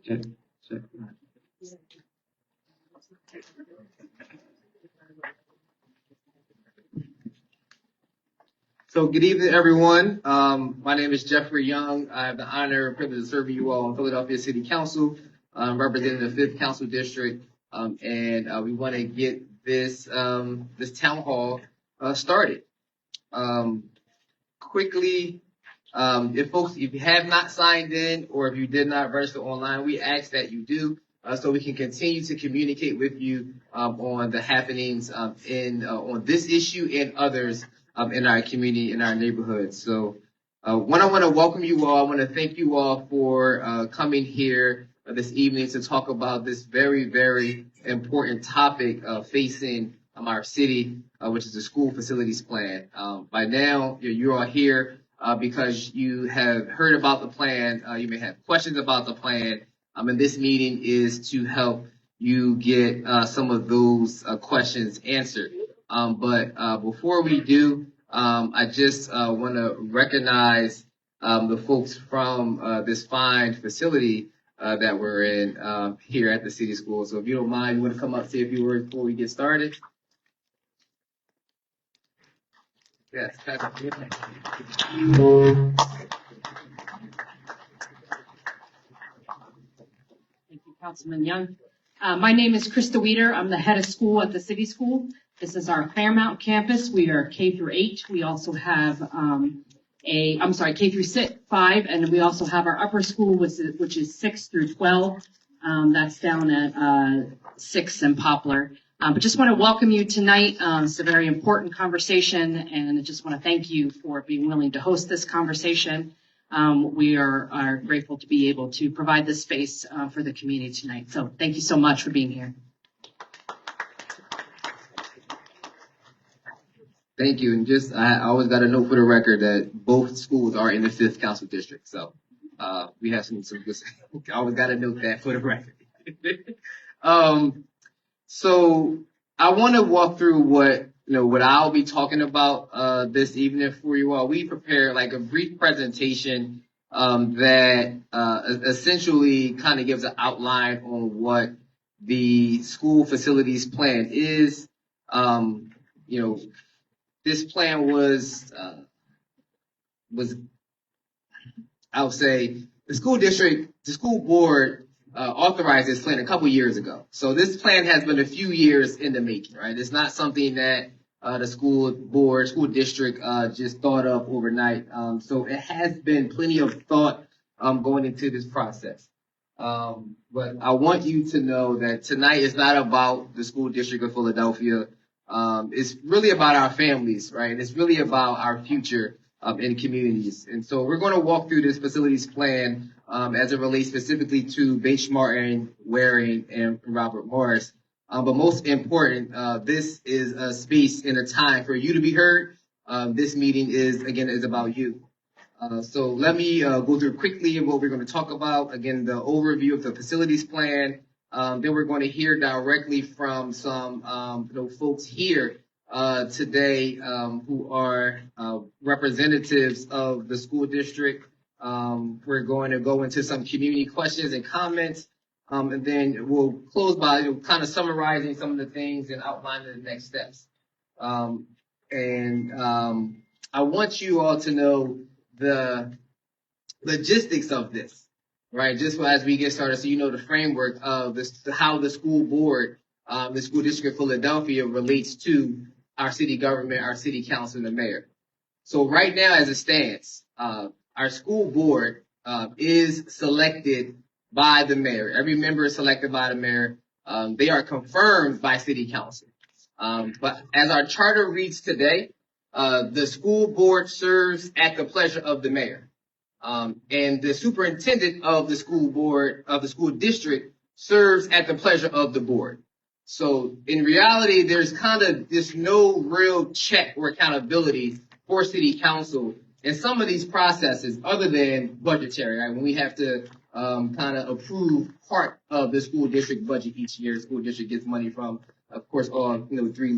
Check, check. So good evening, everyone. My name is Jeffrey Young. I have the honor and privilege of serving you all in Philadelphia City Council, representing the 5th Council District, and we want to get this town hall started. Quickly, if you have not signed in or if you did not register online, we ask that you do, so we can continue to communicate with you on the happenings on this issue and others in our community, in our neighborhood. So I want to welcome you all. I want to thank you all for coming here this evening to talk about this very, very important topic facing our city, which is the school facilities plan. By now, you're all here because you have heard about the plan. You may have questions about the plan. And this meeting is to help you get some of those questions answered. But before we do, I just want to recognize the folks from this fine facility that we're in here at the city school. So if you don't mind, you want to come up, say a few words before we get started? Yes, Patrick. Thank you, Councilman Young. My name is Krista Weeder. I'm the head of school at the city school. This is our Fairmount campus. We are K through 8. We also have K through 5, and we also have our upper school, which is 6 through 12. That's down at 6 and Poplar. But just want to welcome you tonight. It's a very important conversation, and I just want to thank you for being willing to host this conversation. We are grateful to be able to provide this space for the community tonight. So thank you so much for being here. Thank you. And I always got to note for the record that both schools are in the 5th Council District. So we have some good. I always got to note that for the record. So I want to walk through what I'll be talking about this evening for you all. We prepared like a brief presentation that essentially kind of gives an outline on what the school facilities plan is. This plan was I'll say the school board authorized this plan a couple years ago. So this plan has been a few years in the making, right? It's not something that the school district just thought of overnight. So it has been plenty of thought going into this process. But I want you to know that tonight is not about the school district of Philadelphia. It's really about our families, right? It's really about our future in communities. And so we're going to walk through this facilities plan as it relates specifically to Bates Martin, Waring, and Robert Morris. But most important, this is a space and a time for you to be heard. This meeting is about you. So let me go through quickly what we're going to talk about. Again, the overview of the facilities plan. Then we're going to hear directly from some folks here today who are representatives of the school district. We're going to go into some community questions and comments, and then we'll close by kind of summarizing some of the things and outlining the next steps. I want you all to know the logistics of this. Right, just as we get started, so you know the framework of this, how the school board, the school district of Philadelphia relates to our city government, our city council, and the mayor. So right now, as it stands, our school board is selected by the mayor. Every member is selected by the mayor. They are confirmed by city council. But as our charter reads today, the school board serves at the pleasure of the mayor. And the superintendent of the school board, of the school district, serves at the pleasure of the board. So in reality, there's no real check or accountability for city council in some of these processes other than budgetary, right? When we have to kind of approve part of the school district budget each year. The school district gets money from, of course, all three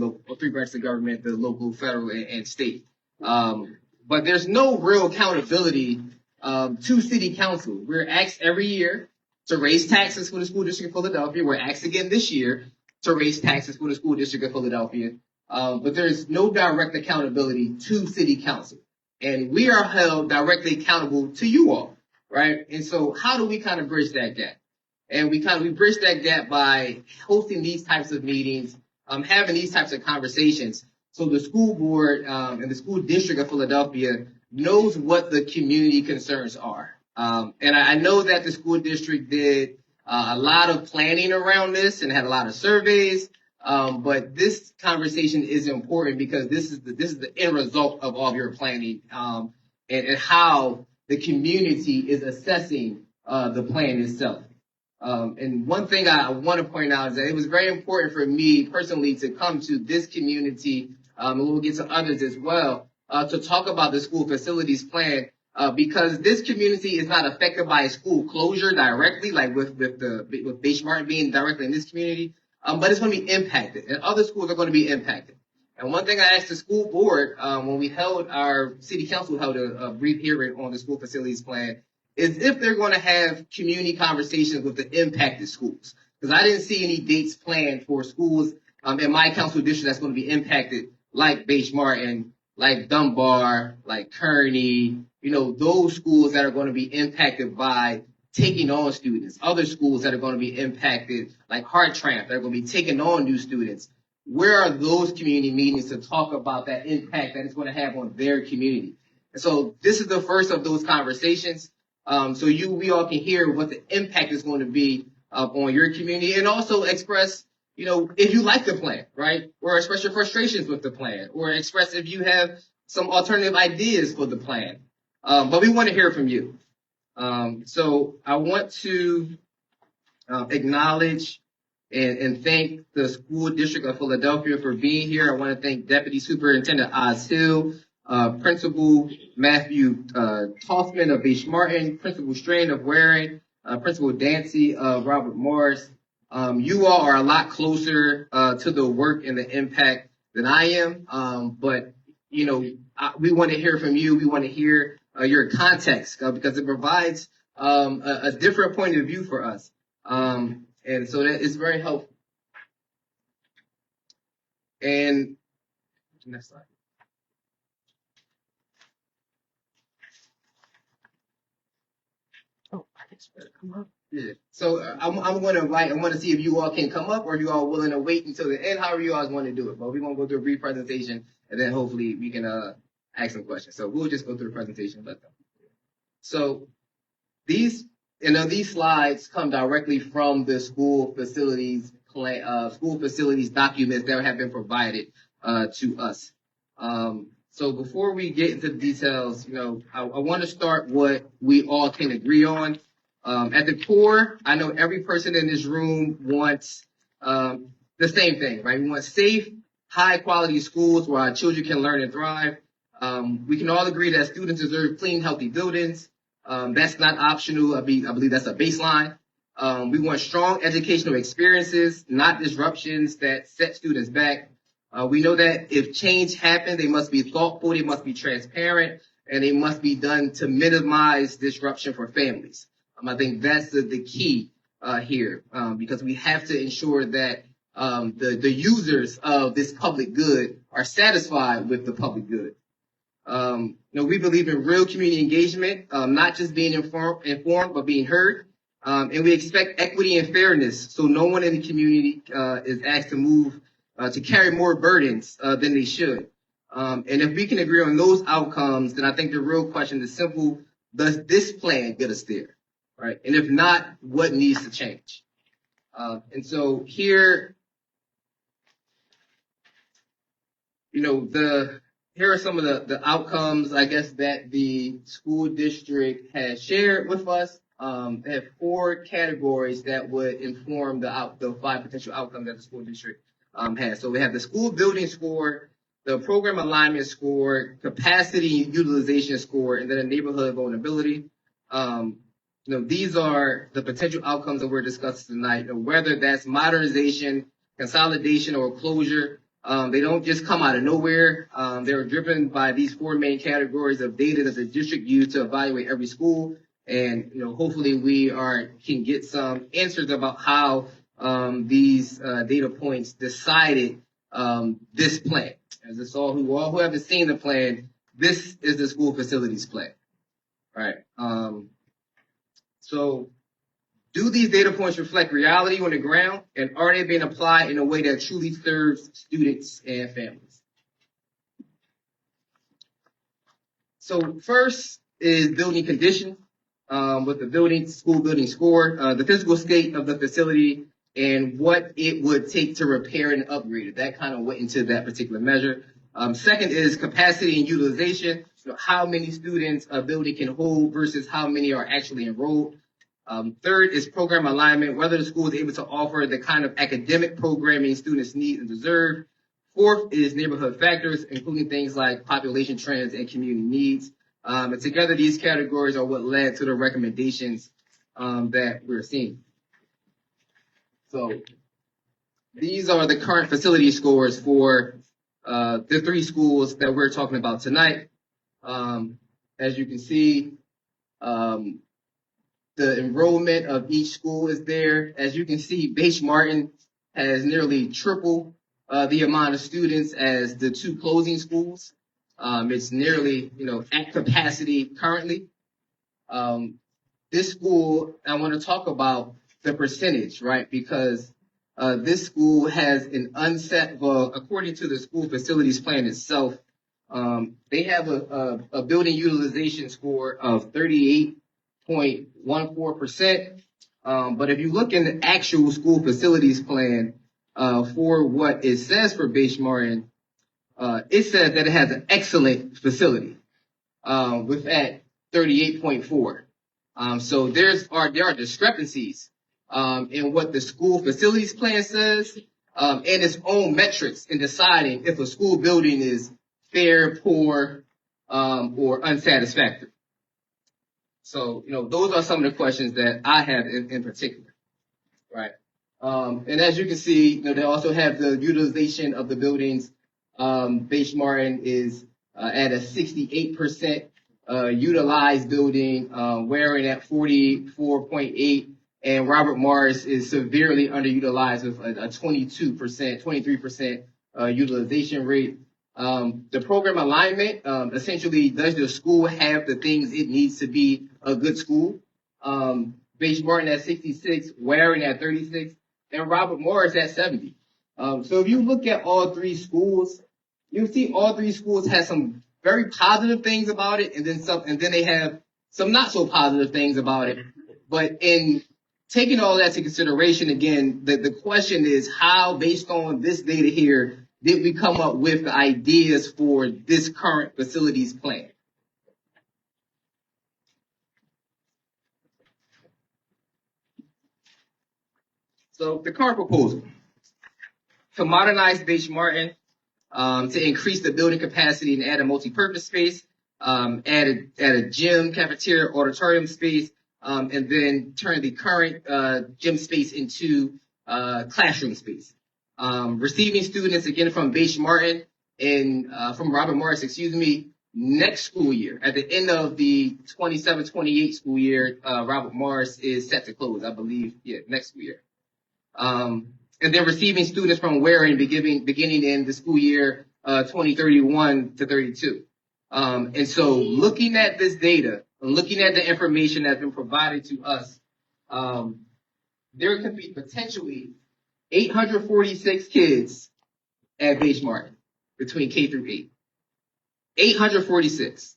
branches of government: the local, federal, and state. But there's no real accountability to City Council. We're asked every year to raise taxes for the School District of Philadelphia. We're asked again this year to raise taxes for the School District of Philadelphia. But there's no direct accountability to City Council. And we are held directly accountable to you all, right? And so how do we kind of bridge that gap? And we bridge that gap by hosting these types of meetings, having these types of conversations, so the school board and the School District of Philadelphia knows what the community concerns are. And I know that the school district did a lot of planning around this and had a lot of surveys. But this conversation is important because this is the end result of all of your planning and how the community is assessing the plan itself. And one thing I want to point out is that it was very important for me personally to come to this community, and we'll get to others as well, to talk about the school facilities plan, because this community is not affected by a school closure directly, like with Bache Martin being directly in this community, but it's going to be impacted, and other schools are going to be impacted. And one thing I asked the school board when we held our city council held a brief hearing on the school facilities plan is if they're going to have community conversations with the impacted schools, because I didn't see any dates planned for schools in my council district that's going to be impacted, like Bache Martin, like Dunbar, like Kearney, those schools that are going to be impacted by taking on students, other schools that are going to be impacted, like Hartranft, that are going to be taking on new students. Where are those community meetings to talk about that impact that it's going to have on their community? And so this is the first of those conversations. So we all can hear what the impact is going to be on your community, and also express, if you like the plan, right? Or express your frustrations with the plan, or express if you have some alternative ideas for the plan. But we want to hear from you. So I want to acknowledge and thank the School District of Philadelphia for being here. I want to thank Deputy Superintendent Oz Hill, Principal Matthew Tossman of Bache Martin, Principal Strain of Waring, Principal Dancy of Robert Morris. You all are a lot closer to the work and the impact than I am, but we want to hear from you. We want to hear your context because it provides a different point of view for us, and so that is very helpful. And next slide. Oh, I guess better come up. Yeah. So I'm going to invite. I want to see if you all can come up, or you all willing to wait until the end. However you all want to do it. But we're going to go through a brief presentation, and then hopefully we can ask some questions. So we'll just go through the presentation. So these slides come directly from the school facilities documents that have been provided to us. So before we get into the details, I want to start what we all can agree on. At the core, I know every person in this room wants the same thing, right? We want safe, high-quality schools where our children can learn and thrive. We can all agree that students deserve clean, healthy buildings. That's not optional. I believe that's a baseline. We want strong educational experiences, not disruptions that set students back. We know that if change happens, they must be thoughtful, they must be transparent, and they must be done to minimize disruption for families. I think that's the key here, because we have to ensure that the users of this public good are satisfied with the public good. We believe in real community engagement, not just being informed, but being heard. And we expect equity and fairness, so no one in the community is asked to move to carry more burdens than they should. And if we can agree on those outcomes, then I think the real question is simple: does this plan get us there, right? And if not, what needs to change? And so here, here are some of the outcomes, I guess, that the school district has shared with us. They have 4 categories that would inform the 5 potential outcomes that the school district has. So we have the school building score, the program alignment score, capacity utilization score, and then a neighborhood vulnerability. These are the potential outcomes that we're discussing tonight, whether that's modernization, consolidation, or closure. They don't just come out of nowhere. They're driven by these four main categories of data that the district used to evaluate every school. And, hopefully we can get some answers about how these data points decided this plan. As it's all who haven't seen the plan, this is the school facilities plan. All right. So do these data points reflect reality on the ground, and are they being applied in a way that truly serves students and families? So first is building condition, with the school building score, the physical state of the facility, and what it would take to repair and upgrade it. That kind of went into that particular measure. Second is capacity and utilization, how many students a building can hold versus how many are actually enrolled. Third is program alignment, whether the school is able to offer the kind of academic programming students need and deserve. Fourth is neighborhood factors, including things like population trends and community needs. And together, these categories are what led to the recommendations that we're seeing. So these are the current facility scores for the three schools that we're talking about tonight. As you can see, the enrollment of each school is there. As you can see, Bache Martin has nearly triple the amount of students as the two closing schools. It's nearly, at capacity currently. This school, I want to talk about the percentage, right? Because this school has an according to the school facilities plan itself, they have a building utilization score of 38.14%. But if you look in the actual school facilities plan for what it says for Bache Martin, it says that it has an excellent facility with at 38.4. So there are discrepancies in what the school facilities plan says and its own metrics in deciding if a school building is fair, poor, or unsatisfactory. So, those are some of the questions that I have in particular, right? And as you can see, they also have the utilization of the buildings. Bache Martin is at a 68% utilized building, Waring at 44.8, and Robert Morris is severely underutilized with a 23% utilization rate. The program alignment, essentially, does the school have the things it needs to be a good school? Bache Martin at 66, Waring at 36, and Robert Morris at 70. So if you look at all three schools, you'll see all three schools have some very positive things about it, and then they have some not so positive things about it. But in taking all that into consideration, again, the question is how, based on this data here, did we come up with the ideas for this current facilities plan? So the current proposal: to modernize Bache Martin, to increase the building capacity and add a multi-purpose space, add a gym, cafeteria, auditorium space, and then turn the current gym space into classroom space. Receiving students again from Bache Martin and from Robert Morris, next school year. At the end of the 27-28 school year, Robert Morris is set to close, I believe, next school year. And then receiving students from Waring beginning in the school year 2031 to 32. And so looking at this data, looking at the information that's been provided to us, there could be potentially 846 kids at Bache Martin between K through 8. 846.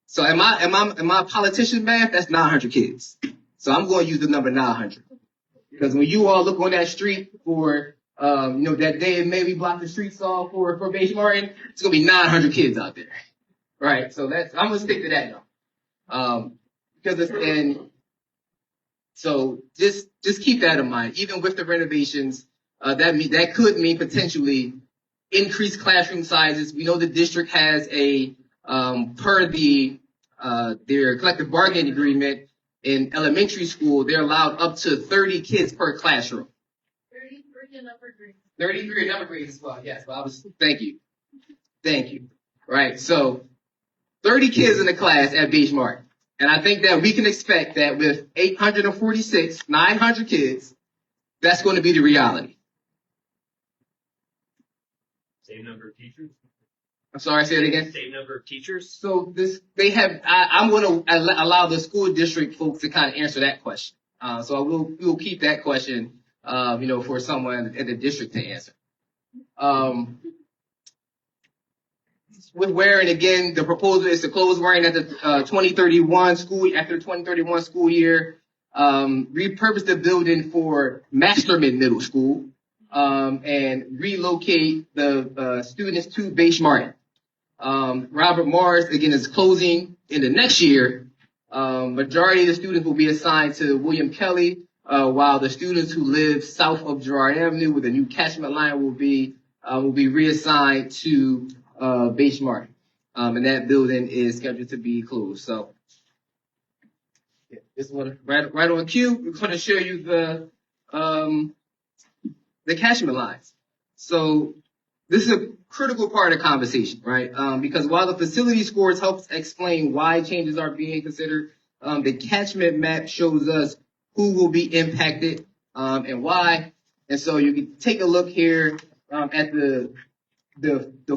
So am I politician math? That's 900 kids. So I'm going to use the number 900. Because when you all look on that street for, that day and maybe block the streets off for Bache Martin, it's going to be 900 kids out there. Right? So I'm going to stick to that now. So just keep that in mind. Even with the renovations, that could mean potentially increased classroom sizes. We know the district has per their collective bargaining agreement, in elementary school, they're allowed up to 30 kids per classroom. 33 number grades as well. Yes, well, thank you. Right, so 30 kids in the class at Beach Martin. And I think that we can expect that with 846, 900 kids, that's going to be the reality. Same number of teachers? I'm sorry, say it again. Same number of teachers? So I'm going to allow the school district folks to kind of answer that question. So we'll keep that question, for someone in the district to answer. With Waring, again, the proposal is to close Waring at the 2031 school year, repurpose the building for Masterman Middle School, and relocate the students to Beige Martin. Robert Morris, again, is closing in the next year. Majority of the students will be assigned to William Kelly, while the students who live south of Girard Avenue, where the new catchment line will be reassigned to Beige Martin. And that building is scheduled to be closed. So, this one right on cue. We're going to show you the catchment lines. So, this is a critical part of the conversation, right? Because while the facility scores helps explain why changes are being considered, the catchment map shows us who will be impacted and why. And so you can take a look here at the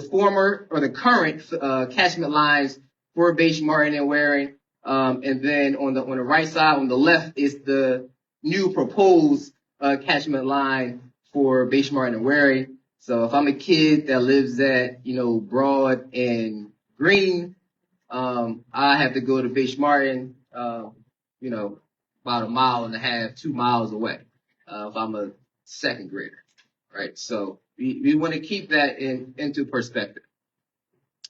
former or the current catchment lines for Beige Martin and Waring, and then on the right side, on the left, is the new proposed catchment line for Beige Martin and Waring. So if I'm a kid that lives at Broad and Green, I have to go to Beige Martin, about 1.5 miles, 2 miles away, if I'm a second grader, right? So we want to keep that into perspective.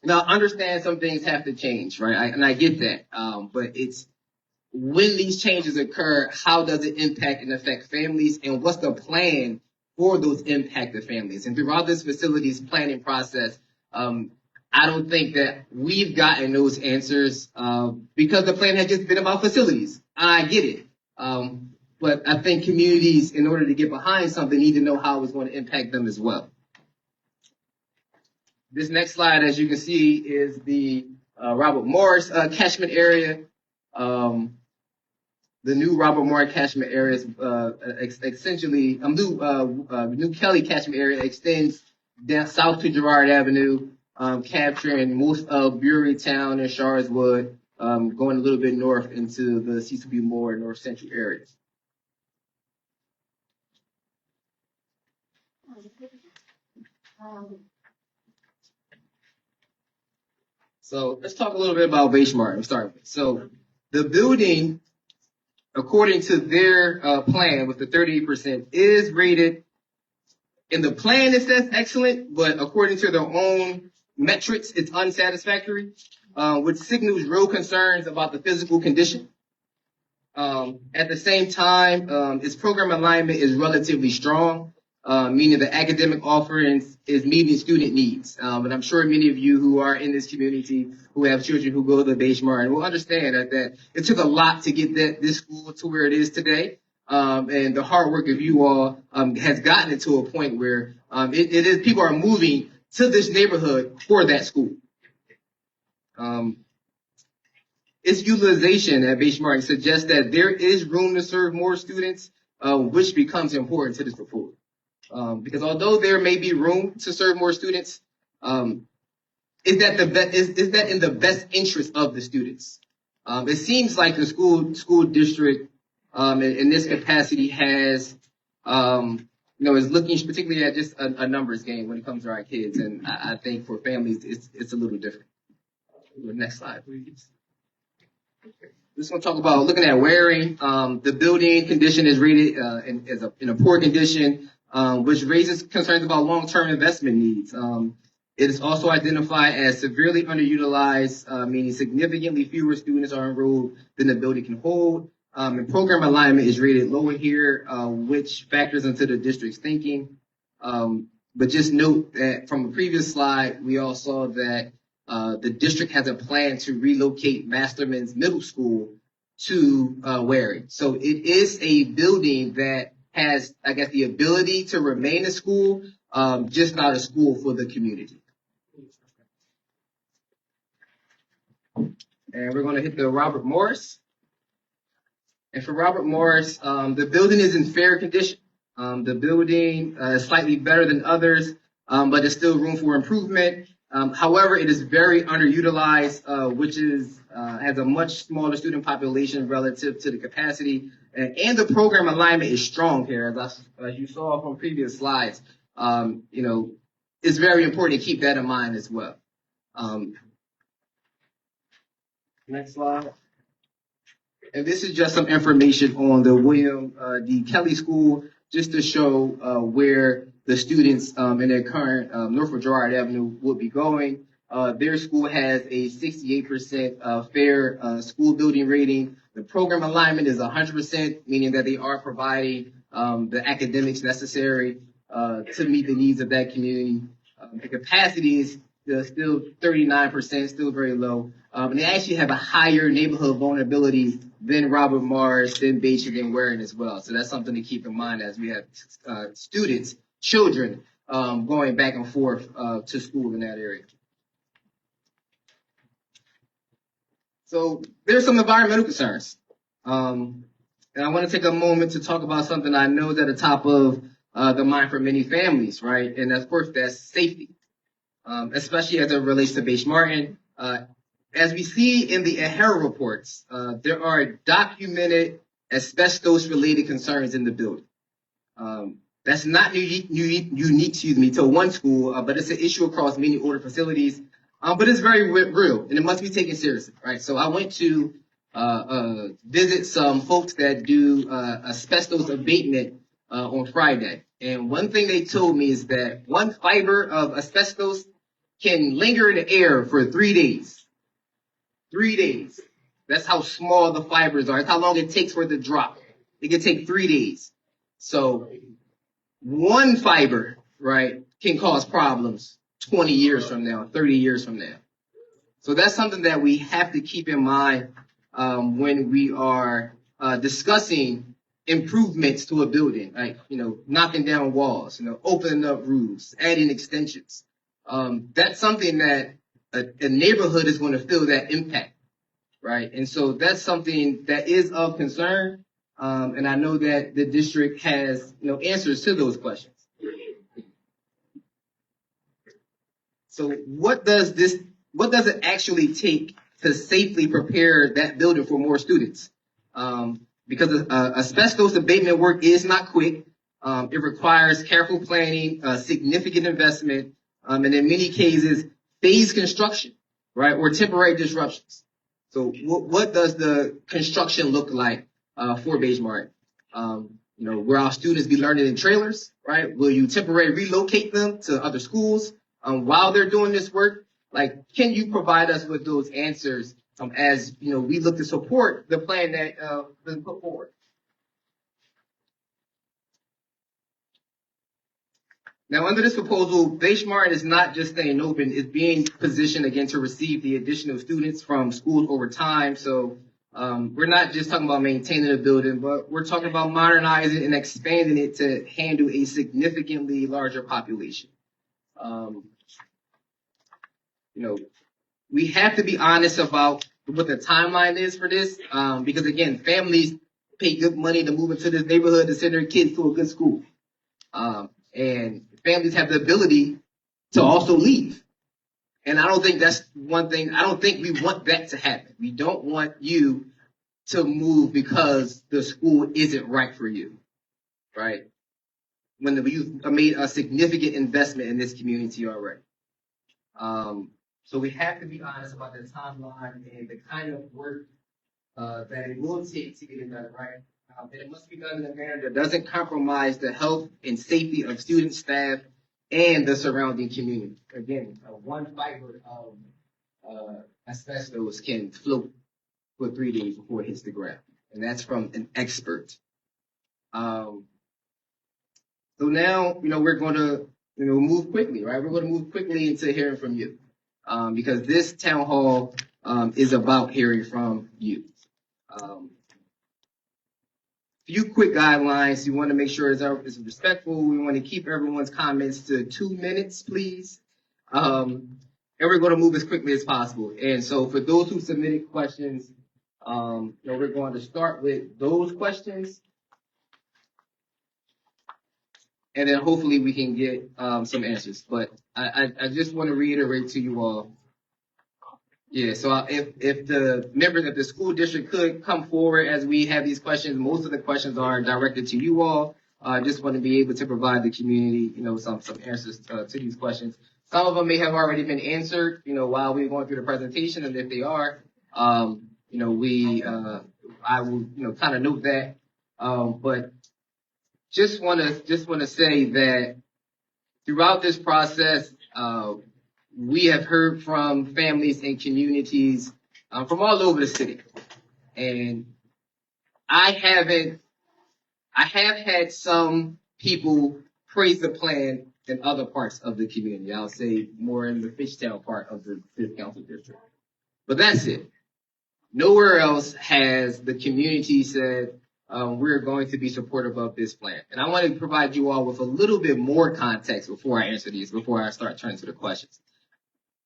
Now, understand some things have to change, right? I get that, but it's when these changes occur, how does it impact and affect families, and what's the plan for those impacted families? And throughout this facility's planning process, I don't think that we've gotten those answers because the plan has just been about facilities. I get it. But I think communities, in order to get behind something, need to know how it's going to impact them as well. This next slide, as you can see, is the Robert Morris catchment area. The new Robert Morris catchment area is essentially new Kelly catchment area extends down south to Girard Avenue, capturing most of Brewerytown and Sharswood, going a little bit north into the Cecil B. Moore North Central areas. So let's talk a little bit about Beige Martin. So the building, according to their plan with the 38%, is rated. In the plan, it says excellent, but according to their own metrics, it's unsatisfactory, which signals real concerns about the physical condition. At the same time, its program alignment is relatively strong, meaning the academic offerings is meeting student needs. And I'm sure many of you who are in this community who have children who go to Beige Martin will understand that it took a lot to get this school to where it is today. And the hard work of you all has gotten it to a point where it is people are moving to this neighborhood for that school. Its utilization at Beige Martin suggests that there is room to serve more students, which becomes important to this proposal. Because although there may be room to serve more students, is that in the best interest of the students? It seems like the school district in this capacity has, is looking particularly at just a numbers game when it comes to our kids, and I think for families it's a little different. Next slide, please. Just want to talk about looking at Waring. The building condition is rated in a poor condition, which raises concerns about long-term investment needs. It is also identified as severely underutilized, meaning significantly fewer students are enrolled than the building can hold. And program alignment is rated lower here, which factors into the district's thinking. But just note that from a previous slide, we all saw that the district has a plan to relocate Masterman's Middle School to Waring. So it is a building that has, I guess, the ability to remain a school, just not a school for the community. And we're going to hit the Robert Morris. And for Robert Morris, the building is in fair condition. The building is slightly better than others, but there's still room for improvement. However, it is very underutilized, which has a much smaller student population relative to the capacity. And the program alignment is strong here, as you saw from previous slides. It's very important to keep that in mind as well. Next slide. And this is just some information on the William D. Kelly School, just to show where the students in their current Norfolk Girard Avenue would be going. Their school has a 68% fair school building rating. The program alignment is 100%, meaning that they are providing the academics necessary to meet the needs of that community. The capacity is still 39%, still very low. And they actually have a higher neighborhood vulnerability than Robert Morris, than Beijing, and Warren as well. So that's something to keep in mind as we have students, children, going back and forth to school in that area. So there's some environmental concerns. And I want to take a moment to talk about something I know is at the top of the mind for many families, right? And of course, that's safety, especially as it relates to Beige Martin. As we see in the AHERA reports, there are documented asbestos-related concerns in the building. That's not unique to one school, but it's an issue across many older facilities. But it's very real, and it must be taken seriously, right? So I went to visit some folks that do asbestos abatement on Friday. And one thing they told me is that one fiber of asbestos can linger in the air for 3 days. 3 days. That's how small the fibers are. That's how long it takes for it to drop. It can take 3 days. So one fiber, right, can cause problems 20 years from now, 30 years from now. So that's something that we have to keep in mind when we are discussing improvements to a building, like, knocking down walls, opening up roofs, adding extensions. That's something that a neighborhood is going to feel that impact, right? And so that's something that is of concern. And I know that the district has, answers to those questions. So what does it actually take to safely prepare that building for more students? Because asbestos abatement work is not quick. It requires careful planning, significant investment, and in many cases, phased construction, right, or temporary disruptions. So what does the construction look like for Beige Martin? Will our students be learning in trailers, right? Will you temporarily relocate them to other schools while they're doing this work? Like, can you provide us with those answers as we look to support the plan that was put forward? Now, under this proposal, Beige Martin is not just staying open; it's being positioned again to receive the additional students from schools over time. So we're not just talking about maintaining the building, but we're talking about modernizing and expanding it to handle a significantly larger population. We have to be honest about what the timeline is for this, because again, families pay good money to move into this neighborhood to send their kids to a good school. And families have the ability to also leave. And I don't think that's one thing. I don't think we want that to happen. We don't want you to move because the school isn't right for you, right? When you've made a significant investment in this community already. So we have to be honest about the timeline and the kind of work that it will take to get it done right. And it must be done in a manner that doesn't compromise the health and safety of students, staff, and the surrounding community. Again, one fiber of asbestos can float for 3 days before it hits the ground. And that's from an expert. So now, we're going to, move quickly, right? We're going to move quickly into hearing from you. Because this town hall is about hearing from you. few quick guidelines. You want to make sure it's respectful. We want to keep everyone's comments to 2 minutes, please. And we're going to move as quickly as possible. And so for those who submitted questions, we're going to start with those questions. And then hopefully we can get some answers. But I just want to reiterate to you all. Yeah, so if the members of the school district could come forward as we have these questions, most of the questions are directed to you all. I just want to be able to provide the community, some answers to these questions. Some of them may have already been answered, while we were going through the presentation, and if they are, I will, kind of note that. But just want to say that throughout this process, we have heard from families and communities from all over the city, and I have had some people praise the plan in other parts of the community. I'll say more in the Fishtown part of the 5th Council District, but that's it. Nowhere else has the community said we're going to be supportive of this plan. And I want to provide you all with a little bit more context before I answer these, before I start turning to the questions.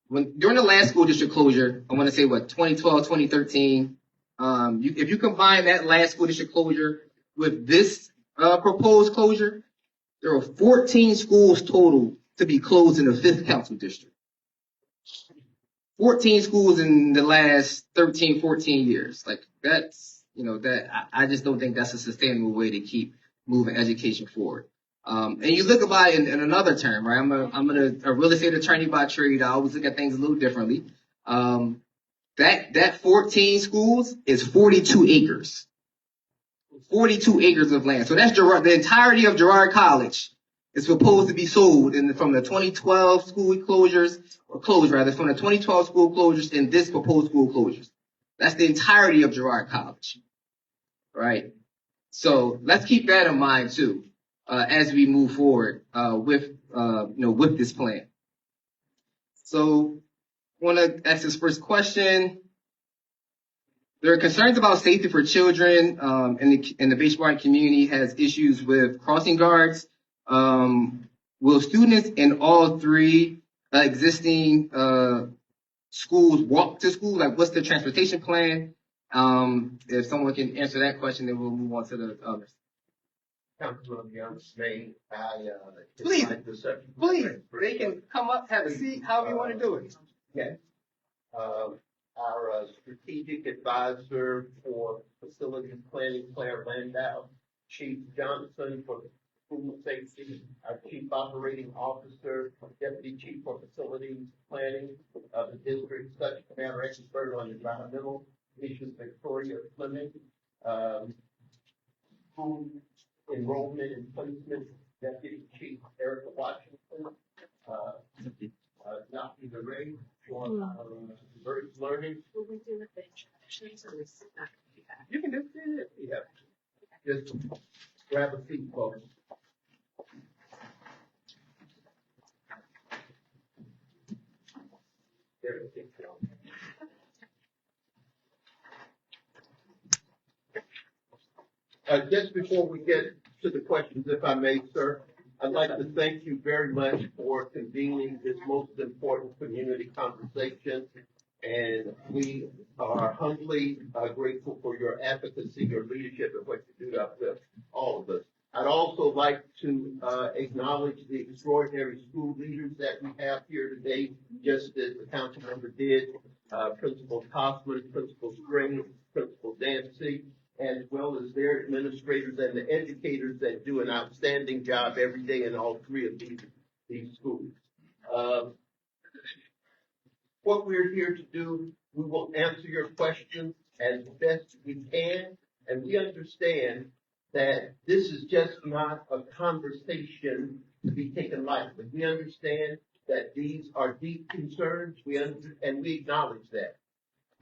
During the last school district closure, I want to say 2012, 2013, if you combine that last school district closure with this proposed closure, there were 14 schools total to be closed in the 5th Council District. 14 schools in the last 13, 14 years. Like that's, I just don't think that's a sustainable way to keep moving education forward. And you look about it in another term, right? I'm a real estate attorney by trade. I always look at things a little differently. That 14 schools is 42 acres. 42 acres of land. So that's the entirety of Girard College is supposed to be sold from the 2012 school closures, or closed rather, from the 2012 school closures and this proposed school closures. That's the entirety of Girard College, right? So let's keep that in mind too. As we move forward with this plan. So I want to ask this first question. There are concerns about safety for children, and the Base Barton community has issues with crossing guards. Will students in all 3 existing schools walk to school? Like, what's the transportation plan? If someone can answer that question, then we'll move on to the others. Councilman Young, may I Please. invite the subject? Please, they can come up, have a seat, however you want to do it. Okay. Our strategic advisor for facilities planning, Claire Landau, Chief Johnson for school safety, our Chief Operating Officer, Deputy Chief for facilities planning of the district, subject matter expert on environmental issues, Victoria Fleming, school enrollment and placement, Deputy Chief Erica Washington, Dr. DeRay for diverse learning. Will we do the introductions or is it not going to be that? You can just do it. Yeah. Just grab a seat, folks. There it is. Just before we get to the questions, if I may, sir, I'd like to thank you very much for convening this most important community conversation. And we are humbly grateful for your advocacy, your leadership, and what you do to uplift all of us. I'd also like to acknowledge the extraordinary school leaders that we have here today, just as the council member did, Principal Tossman, Principal String, Principal Dancy, as well as their administrators and the educators that do an outstanding job every day in all 3 of these schools. What we're here to do, we will answer your questions as best we can, and we understand that this is just not a conversation to be taken lightly. We understand that these are deep concerns, and we acknowledge that.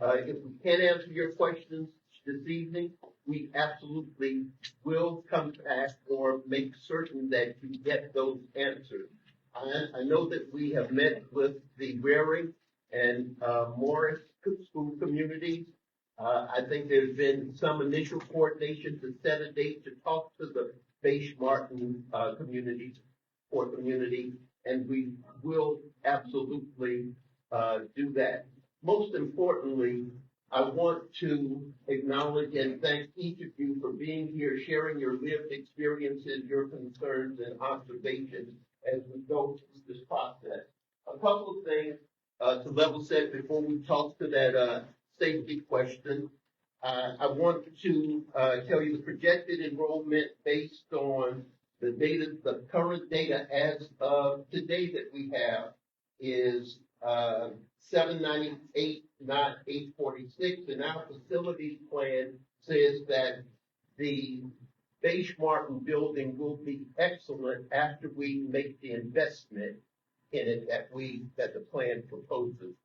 If we can't answer your questions this evening, we absolutely will come back or make certain that you get those answers. I know that we have met with the Waring and Morris school communities, I think there's been some initial coordination to set a date to talk to the Beige Martin, community, and we will absolutely, do that. Most importantly, I want to acknowledge and thank each of you for being here, sharing your lived experiences, your concerns and observations as we go through this process. A couple of things, to level set before we talk to that, safety question. I want to tell you the projected enrollment based on the data, the current data as of today that we have is 798, not 846. And our facilities plan says that the Beige Martin building will be excellent after we make the investment in it that the plan proposes.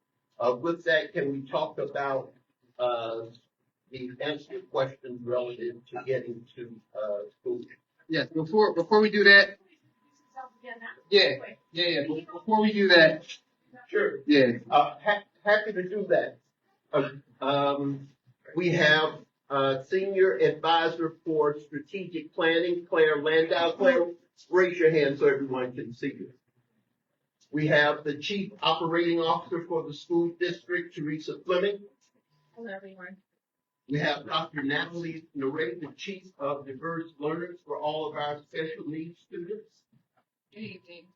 With that, can we talk about the answer questions relative to getting to school? Yes, before we do that, before we do that, Sure. yeah, Happy to do that. We have Senior Advisor for Strategic Planning, Claire Landau. Claire, raise your hand so everyone can see you. We have the Chief Operating Officer for the school district, Teresa Fleming. Hello, everyone. We have Dr. Natalie Narey, the Chief of Diverse Learners for all of our special needs students. Good evening.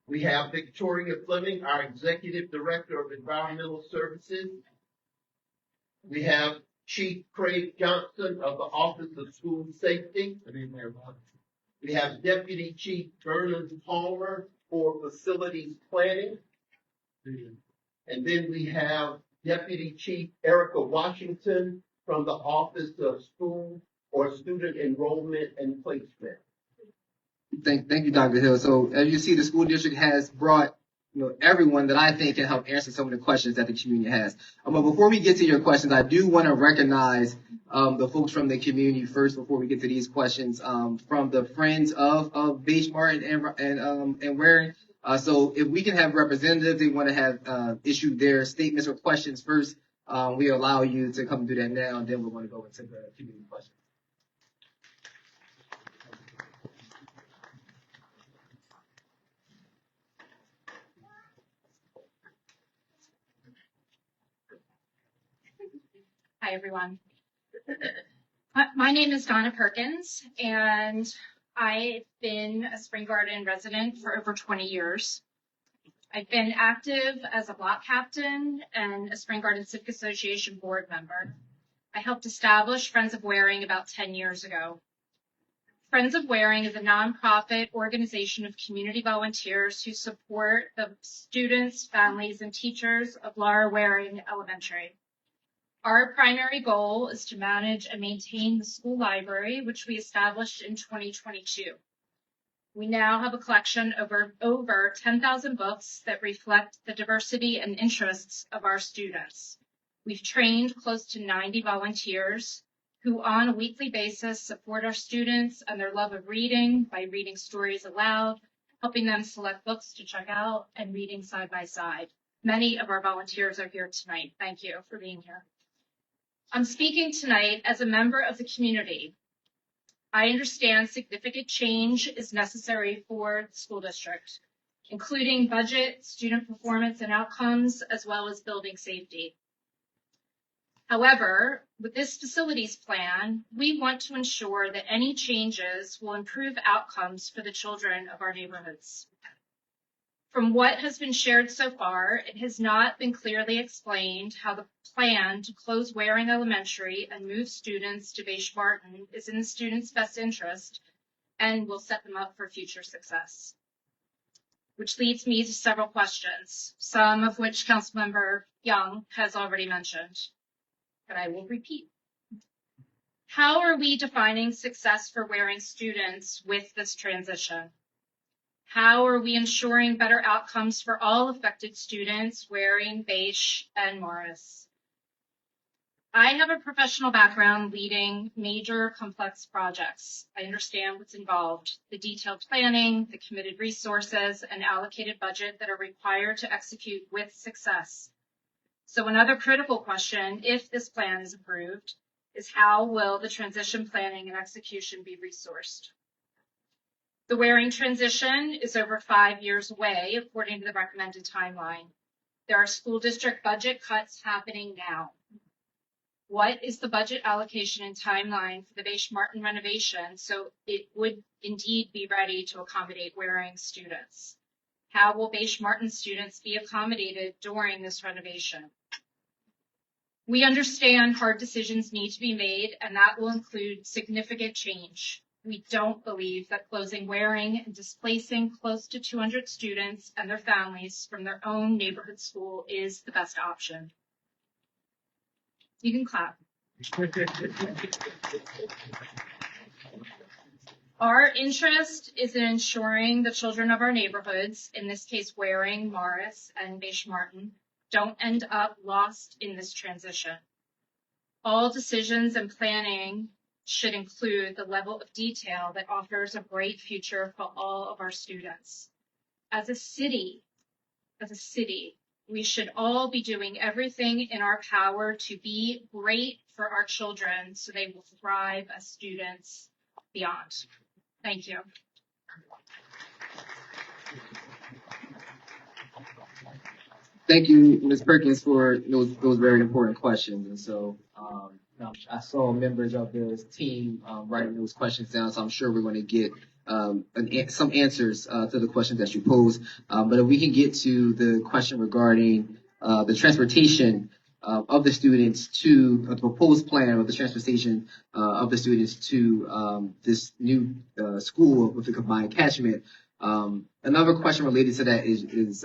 We have Victoria Fleming, our Executive Director of Environmental Services. We have Chief Craig Johnson of the Office of School Safety. We have Deputy Chief Vernon Palmer for Facilities Planning. And then we have Deputy Chief Erica Washington from the Office of School or Student Enrollment and Placement. thank you, Dr. Hill. So as you see, the school district has brought everyone that I think can help answer some of the questions that the community has. But before we get to your questions, I do want to recognize the folks from the community first before we get to these questions, from the Friends of Beige Martin and Waring. So if we can have representatives, they want to have issued their statements or questions first, we allow you to come do that now, and then we're going to go into the community questions. Hi, everyone. My name is Donna Perkins, and I've been a Spring Garden resident for over 20 years. I've been active as a block captain and a Spring Garden Civic Association board member. I helped establish Friends of Waring about 10 years ago. Friends of Waring is a nonprofit organization of community volunteers who support the students, families, and teachers of Laura Waring Elementary. Our primary goal is to manage and maintain the school library, which we established in 2022. We now have a collection of over 10,000 books that reflect the diversity and interests of our students. We've trained close to 90 volunteers who on a weekly basis support our students and their love of reading by reading stories aloud, helping them select books to check out, and reading side by side. Many of our volunteers are here tonight. Thank you for being here. I'm speaking tonight as a member of the community. I understand significant change is necessary for the school district, including budget, student performance and outcomes, as well as building safety. However, with this facilities plan, we want to ensure that any changes will improve outcomes for the children of our neighborhoods. From what has been shared so far, it has not been clearly explained how the plan to close Waring Elementary and move students to Beige Martin is in the students' best interest and will set them up for future success. Which leads me to several questions, some of which Councilmember Young has already mentioned, but I will repeat. How are we defining success for Waring students with this transition? How are we ensuring better outcomes for all affected students, Waring, Beige, and Morris? I have a professional background leading major complex projects. I understand what's involved, the detailed planning, the committed resources, and allocated budget that are required to execute with success. So another critical question, if this plan is approved, is how will the transition planning and execution be resourced? The Waring transition is over 5 years away, according to the recommended timeline. There are school district budget cuts happening now. What is the budget allocation and timeline for the Beige Martin renovation so it would indeed be ready to accommodate Waring students? How will Beige Martin students be accommodated during this renovation? We understand hard decisions need to be made, and that will include significant change. We don't believe that closing Waring and displacing close to 200 students and their families from their own neighborhood school is the best option. You can clap. Our interest is in ensuring the children of our neighborhoods, in this case Waring, Morris, and Beige Martin, don't end up lost in this transition. All decisions and planning should include the level of detail that offers a bright future for all of our students. As a city, we should all be doing everything in our power to be great for our children so they will thrive as students beyond. Thank you. Thank you, Ms. Perkins, for those very important questions. And so I saw members of the team writing those questions down, so I'm sure we're going to get some answers to the questions that you posed. But if we can get to the question regarding the transportation of the students to the proposed plan of the transportation of the students to this new school with the combined catchment. Another question related to that is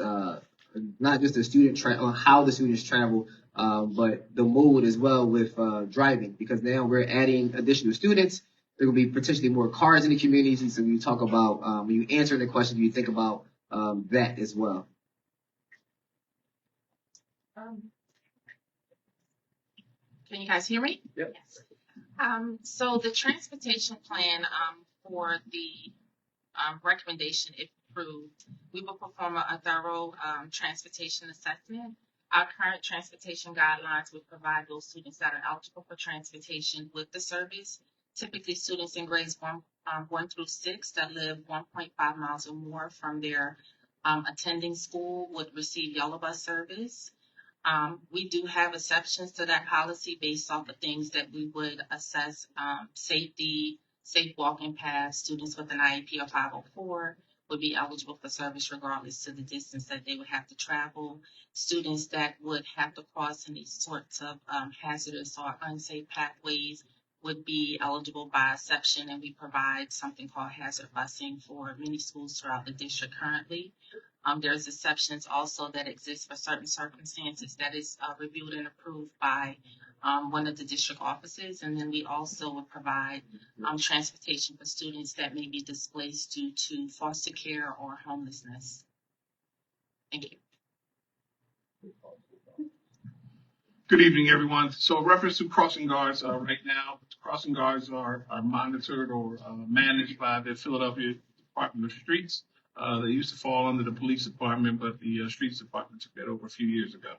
not just the student on how the students travel, but the mode as well with driving, because now we're adding additional students. There will be potentially more cars in the community. So when you talk about, when you answer the question, you think about that as well. Can you guys hear me? Yep. Yes. So the transportation plan for the recommendation, if approved, we will perform a thorough transportation assessment. Our current transportation guidelines would provide those students that are eligible for transportation with the service. Typically, students in grades 1 through 6 that live 1.5 miles or more from their attending school would receive yellow bus service. We do have exceptions to that policy based off of things that we would assess: safety, safe walking paths. Students with an IEP or 504 would be eligible for service regardless to the distance that they would have to travel. Students that would have to cross any sorts of hazardous or unsafe pathways would be eligible by exception, and we provide something called hazard busing for many schools throughout the district currently. There's exceptions also that exist for certain circumstances that is reviewed and approved by one of the district offices. And then we also would provide transportation for students that may be displaced due to foster care or homelessness. Thank you. Good evening, everyone. So, in reference to crossing guards, right now, crossing guards are monitored or managed by the Philadelphia Department of Streets. They used to fall under the police department, but the streets department took that over a few years ago.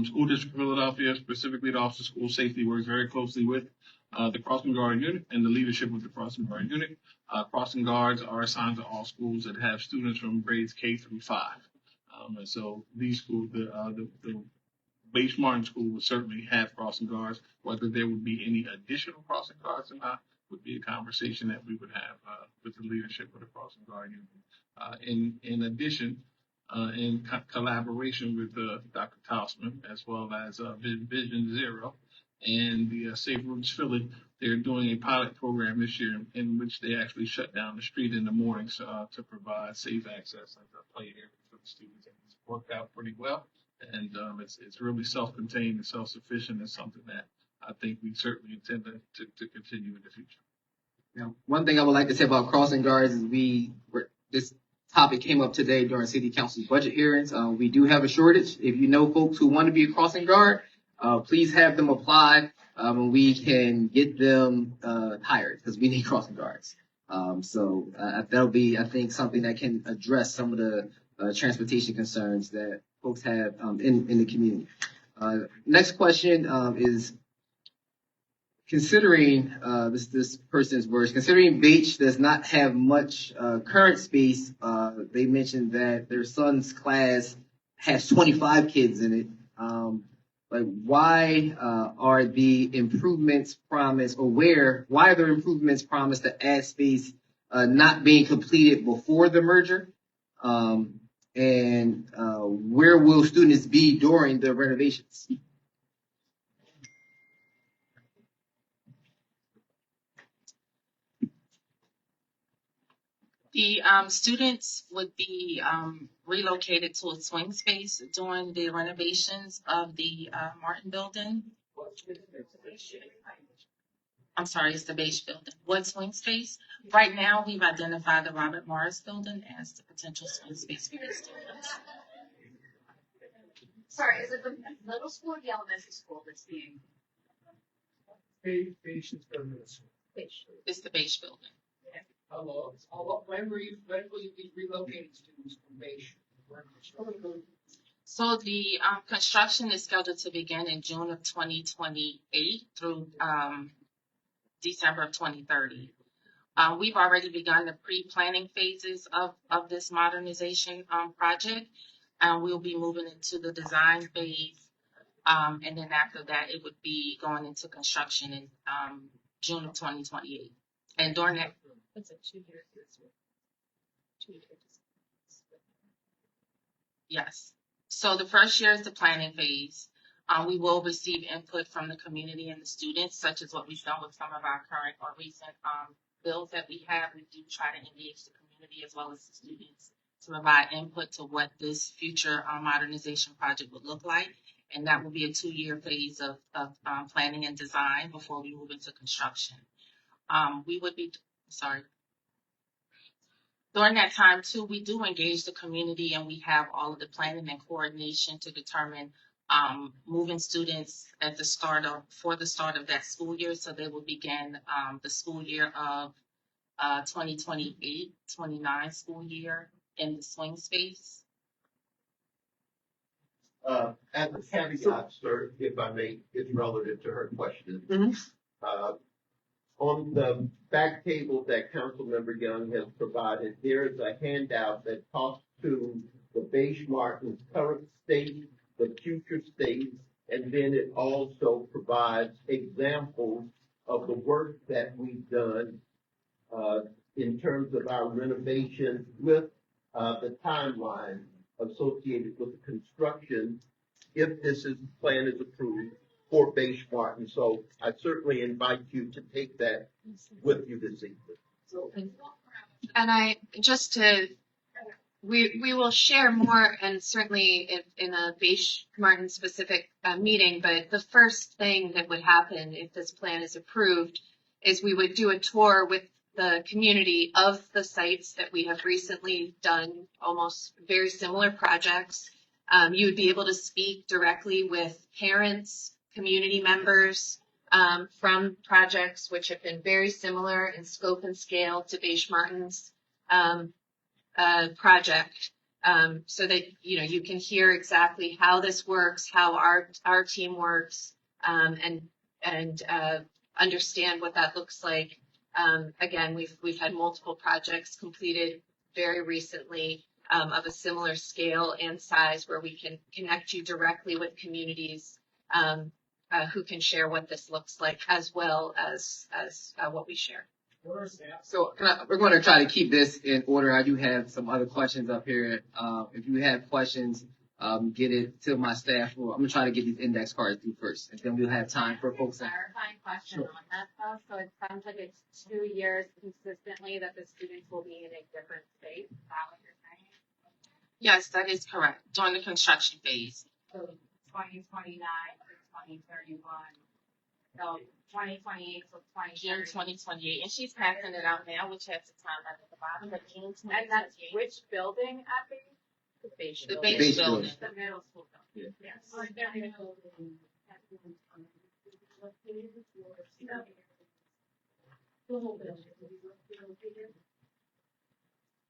School District of Philadelphia, specifically the Office of School Safety, works very closely with the crossing guard unit and the leadership of the crossing guard unit. Crossing guards are assigned to all schools that have students from grades K through 5. And so these schools, the Beige Martin School would certainly have crossing guards. Whether there would be any additional crossing guards or not would be a conversation that we would have with the leadership of the crossing guard unit. In addition, in collaboration with Dr. Tausman, as well as Vision Zero and the Safe Routes Philly, they're doing a pilot program this year in which they actually shut down the street in the mornings to provide safe access and play areas for the students. And it's worked out pretty well, and it's really self-contained and self-sufficient. It's something that I think we certainly intend to continue in the future. Now, one thing I would like to say about crossing guards is this topic came up today during City Council's budget hearings. We do have a shortage. If you know folks who want to be a crossing guard, please have them apply, and we can get them hired because we need crossing guards. So that'll be, I think, something that can address some of the transportation concerns that folks have in the community. Next question is considering this person's words, considering Beach does not have much current space. They mentioned that their son's class has 25 kids in it. Like, why are the improvements promised, or why are the improvements promised to add space not being completed before the merger? And where will students be during the renovations? The students would be relocated to a swing space during the renovations of the Martin Building. I'm sorry, it's the beige building. What swing space? Right now, we've identified the Robert Morris Building as the potential swing space for these students. Sorry, is it the middle school or the elementary school that's being? It's the beige building. When will you be relocating students from Beige? So the construction is scheduled to begin in June of 2028 through December of 2030. We've already begun the pre-planning phases of this modernization project, and we'll be moving into the design phase. And then after that, it would be going into construction in June of 2028. And during that, It's a 2 year. 2 years. yes. So the first year is the planning phase. We will receive input from the community and the students, such as what we've done with some of our current or recent bills that we have. We do try to engage the community as well as the students to provide input to what this future modernization project would look like. And that will be a 2-year phase of planning and design before we move into construction. We would be, sorry. During that time too, we do engage the community, and we have all of the planning and coordination to determine moving students at the start of that school year. So they will begin the school year of 2028-29 school year in the swing space. As a caveat, sir, if I may, it's relative to her question. On the back table that Councilmember Young has provided, there is a handout that talks to the Beige Martin's current state, the future state, and then it also provides examples of the work that we've done in terms of our renovation with the timeline associated with the construction, if plan is approved for Beige Martin. So I certainly invite you to take that with you this evening. And we will share more, and certainly in a Beige Martin specific meeting, but the first thing that would happen if this plan is approved is we would do a tour with the community of the sites that we have recently done almost very similar projects. You would be able to speak directly with parents, community members from projects which have been very similar in scope and scale to Beige Martin's project, so that you can hear exactly how this works, how our team works, and understand what that looks like. Again, we've had multiple projects completed very recently of a similar scale and size, where we can connect you directly with communities who can share what this looks like, as well as what we share. So we're going to try to keep this in order. I do have some other questions up here. If you have questions, get it to my staff. I'm going to try to get these index cards through first, and then we'll have time for folks. Clarifying question on that though. So it sounds like it's 2 years consistently that the students will be in a different space. Is that what you're saying? Yes, that is correct. During the construction phase. So 2029 to 2031. So 2028 to 2030. June 2028, and she's passing it out now, which has the time right at the bottom, but June 2028. And that's which building at the Beige The building? Beige building. The middle school building. Yes.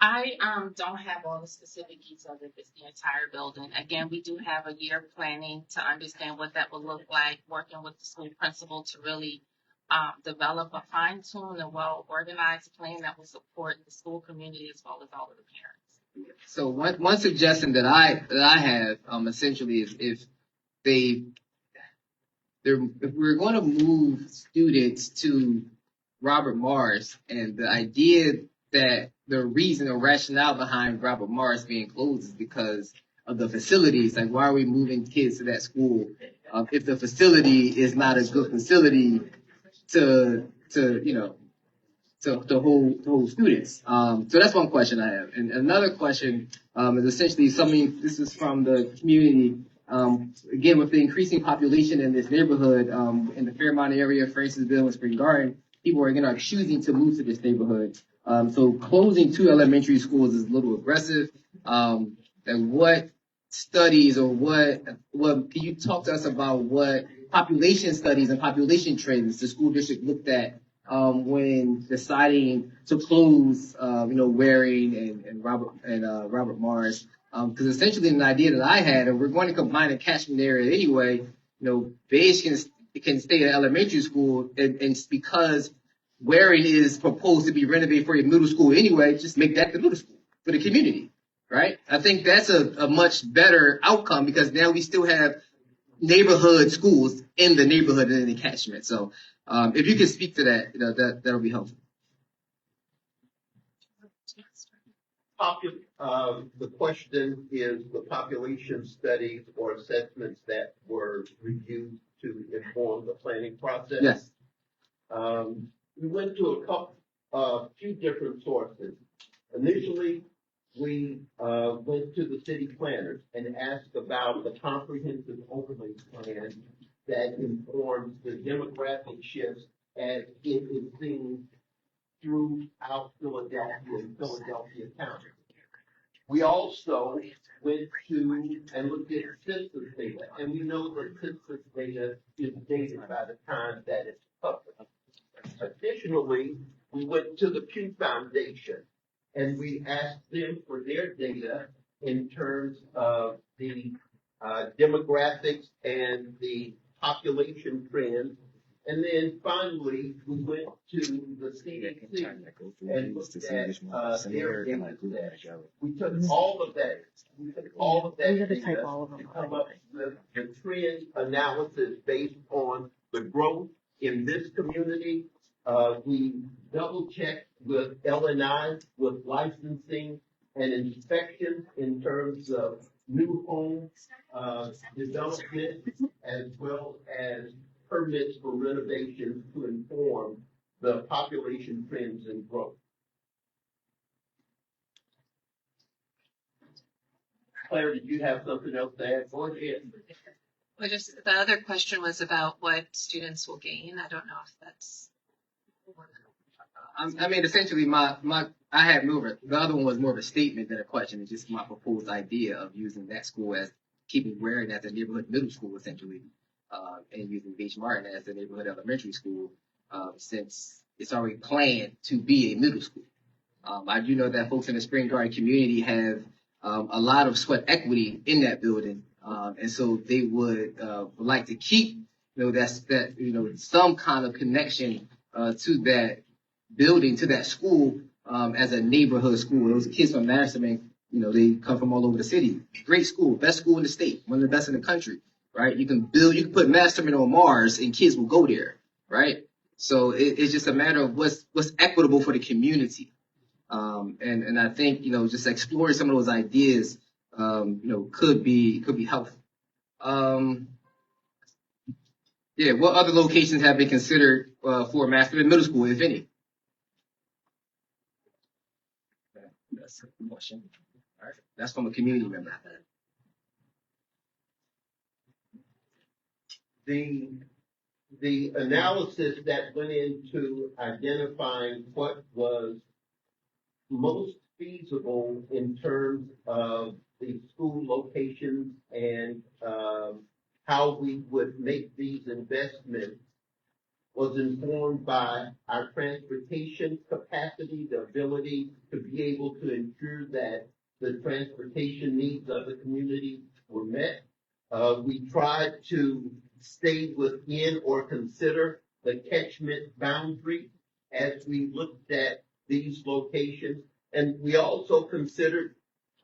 I don't have all the specific details if it's the entire building. Again, we do have a year of planning to understand what that will look like, working with the school principal to really develop a fine-tuned and well-organized plan that will support the school community as well as all of the parents. So one suggestion that I have essentially is if we're going to move students to Robert Morris, and the idea that the reason or rationale behind Robert Morris being closed is because of the facilities. Like, why are we moving kids to that school if the facility is not a good facility to hold students? So that's one question I have. And another question is essentially something. This is from the community. Again, with the increasing population in this neighborhood, in the Fairmont area, Francisville, and Spring Garden, people are choosing to move to this neighborhood. So closing 2 elementary schools is a little aggressive. And what studies or what can you talk to us about what population studies and population trends the school district looked at when deciding to close, Waring and Robert Morris? Because essentially an idea that I had, and we're going to combine a catchment area anyway, Beige can stay at elementary school, and it's because Waring is proposed to be renovated for a middle school anyway, just make that the middle school for the community, right? I think that's a much better outcome because now we still have neighborhood schools in the neighborhood and in the catchment. So if you can speak to that, that'll be helpful. The question is the population studies or assessments that were reviewed to inform the planning process. Yes. We went to a few different sources. Initially, we went to the city planners and asked about the comprehensive overlay plan that informs the demographic shifts as it is seen throughout Philadelphia and Philadelphia County. We also went to and looked at census data, and we know that census data is dated by the time that it's published. Additionally, we went to the Pew Foundation and we asked them for their data in terms of the demographics and the population trends. And then finally, we went to the CDC and looked at their data set. We took all of that. Data to come up with the trend analysis based on the growth in this community. We double checked with LNI, with licensing and inspection in terms of new home development, as well as permits for renovations to inform the population trends and growth. Claire, did you have something else to add? Go ahead. Well, just the other question was about what students will gain. I don't know if that's. I mean, essentially, I had more. The other one was more of a statement than a question. It's just my proposed idea of using that school as keeping Waring as a neighborhood middle school, essentially, and using Beach Martin as a neighborhood elementary school, since it's already planned to be a middle school. I do know that folks in the Spring Garden community have a lot of sweat equity in that building, and so they would like to keep, some kind of connection to that building, to that school, as a neighborhood school. Those kids from Masterman, they come from all over the city. Great school, best school in the state, one of the best in the country, right? You can put Masterman on Mars and kids will go there, right? So it's just a matter of what's equitable for the community. And I think, just exploring some of those ideas, could be helpful. What other locations have been considered for Masterman Middle School, if any? That's a question. All right. That's from a community member. The analysis that went into identifying what was most feasible in terms of the school locations and how we would make these investments was informed by our transportation capacity, the ability to be able to ensure that the transportation needs of the community were met. We tried to stay within or consider the catchment boundary as we looked at these locations. And we also considered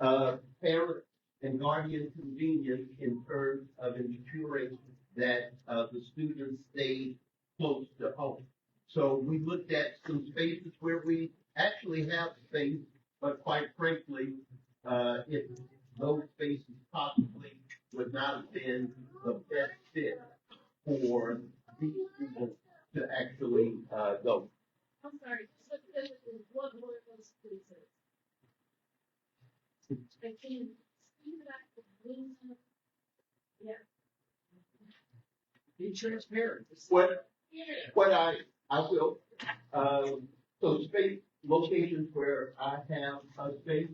parent and guardian convenience in terms of ensuring that the students stayed close to home. So we looked at some spaces where we actually have space, but quite frankly, if those spaces possibly would not have been the best fit for these students to actually go. I'm sorry, specifically, what were those spaces? And can you see that the names of? Yeah. Be transparent. What I will, so space locations where I have a space,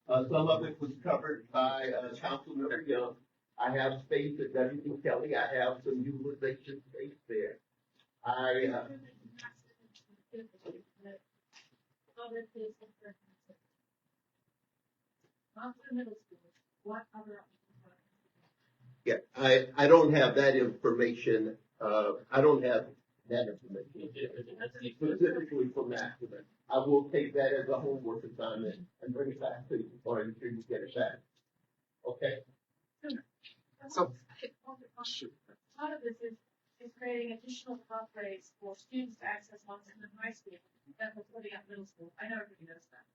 some of it was covered by Councilmember Young. I have space at W.D. Kelly. I have some utilization space there. What other? Yeah, I don't have that information. I don't have that information specifically from Masterman. I will take that as a homework assignment and bring it back to you, or ensure you get it back. Okay? So, Part of this is creating additional pathways for students to access Montana High School that we're putting up middle school. I know everybody knows that.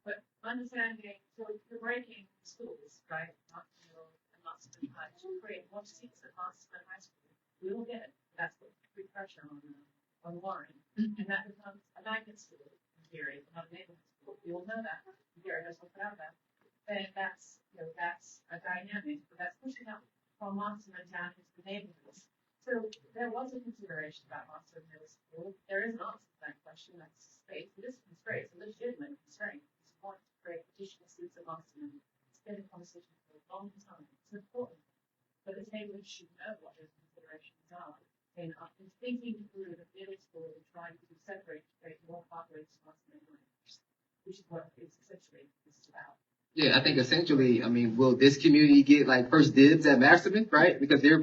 But understanding, so you're breaking schools, right? Montana Middle and Montana High to create more seats at Montana High School. We will get it. That's what big pressure on Warren. And that becomes a magnet school in theory, not a neighborhood school. We all know that. Gary knows what about that. And that's, that's a dynamic, but that's pushing up from Montana down into the neighborhoods. So there was a consideration about Montana Middle School. There is an answer to that question. That's space. It is constraint. It's a legitimate constraint. It's want to create additional seats at Montana. It's been a conversation for a long time. It's important. But the neighborhood should know what those considerations are. And I've been thinking through the middle school and trying to separate, create more pathways to Montana neighborhoods, which is what it's essentially this is about. yeah, I think essentially, I mean, will this community get like first dibs at Masterman, right? Because they're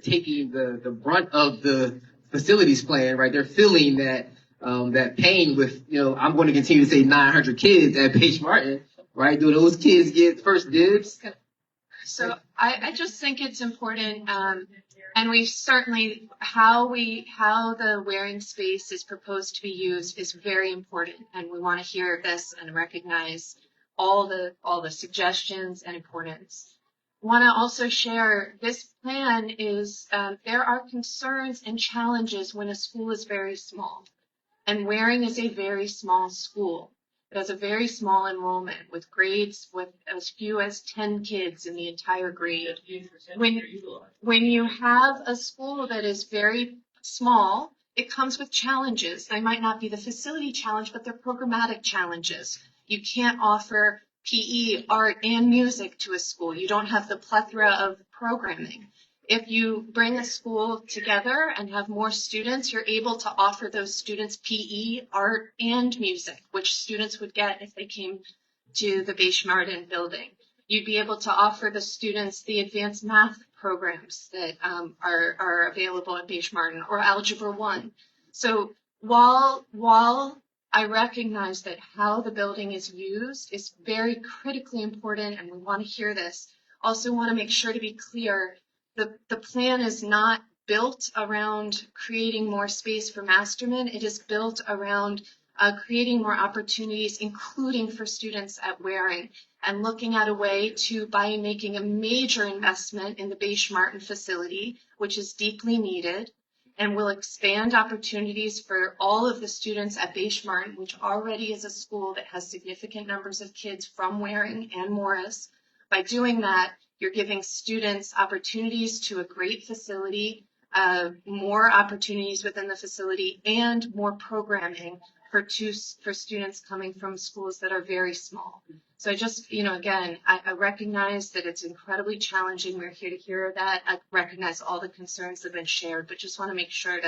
taking the brunt of the facilities plan, right? They're feeling that that pain with, I'm going to continue to say 900 kids at Page Martin, right? Do those kids get first dibs? So I just think it's important, and we certainly, how the wearing space is proposed to be used is very important, and we want to hear this and recognize all the suggestions and importance. Want to also share this plan is there are concerns and challenges when a school is very small, and Waring is a very small school. It has a very small enrollment with grades with as few as 10 kids in the entire grade. When you have a school that is very small, it comes with challenges. They might not be the facility challenge, but they're programmatic challenges. You can't offer PE, art, and music to a school. You don't have the plethora of programming. If you bring a school together and have more students, you're able to offer those students PE, art, and music, which students would get if they came to the Beish Martin building. You'd be able to offer the students the advanced math programs that are available at Beish Martin, or Algebra 1. So while I recognize that how the building is used is very critically important, and we want to hear this, also want to make sure to be clear, the plan is not built around creating more space for Masterman. It is built around creating more opportunities, including for students at Waring, and looking at a way to, by making a major investment in the Beish Martin facility, which is deeply needed, and will expand opportunities for all of the students at Beish Martin, which already is a school that has significant numbers of kids from Waring and Morris. By doing that, you're giving students opportunities to a great facility, more opportunities within the facility, and more programming for students coming from schools that are very small. So I just, again, I recognize that it's incredibly challenging. We're here to hear that. I recognize all the concerns that have been shared, but just want to make sure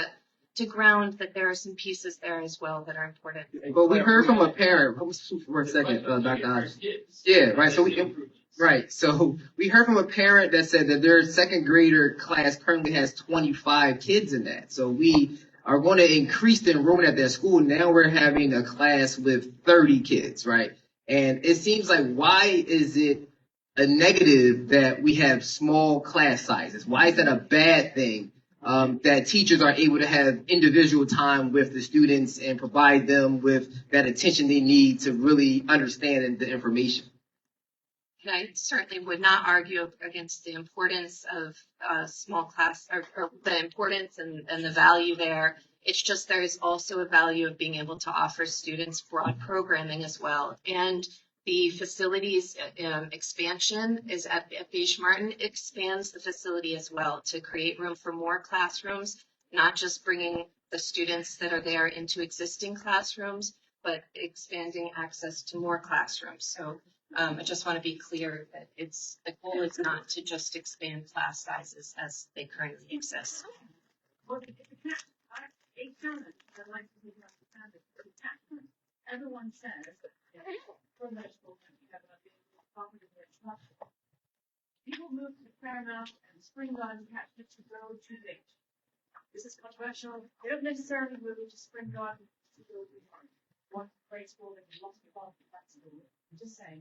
to ground that there are some pieces there as well that are important. But we heard from a parent, for a second, Dr. Hodges. Yeah, right. So we heard from a parent that said that their second grader class currently has 25 kids in that. So we are going to increase the enrollment at their school. Now we're having a class with 30 kids, right? And it seems like, why is it a negative that we have small class sizes? Why is that a bad thing? That teachers are able to have individual time with the students and provide them with that attention they need to really understand the information. And I certainly would not argue against the importance of small class or the importance and the value there. It's just there is also a value of being able to offer students broad programming as well. And the facilities expansion is at Beige Martin expands the facility as well to create room for more classrooms, not just bringing the students that are there into existing classrooms, but expanding access to more classrooms. So I just want to be clear that the goal is not to just expand class sizes as they currently exist. Everyone says for middle school, people move to Paramount and Spring Garden catchment to go to late. This is controversial. They don't necessarily move to Spring Garden to go to one grade school and lots of involved in that school. I'm just saying,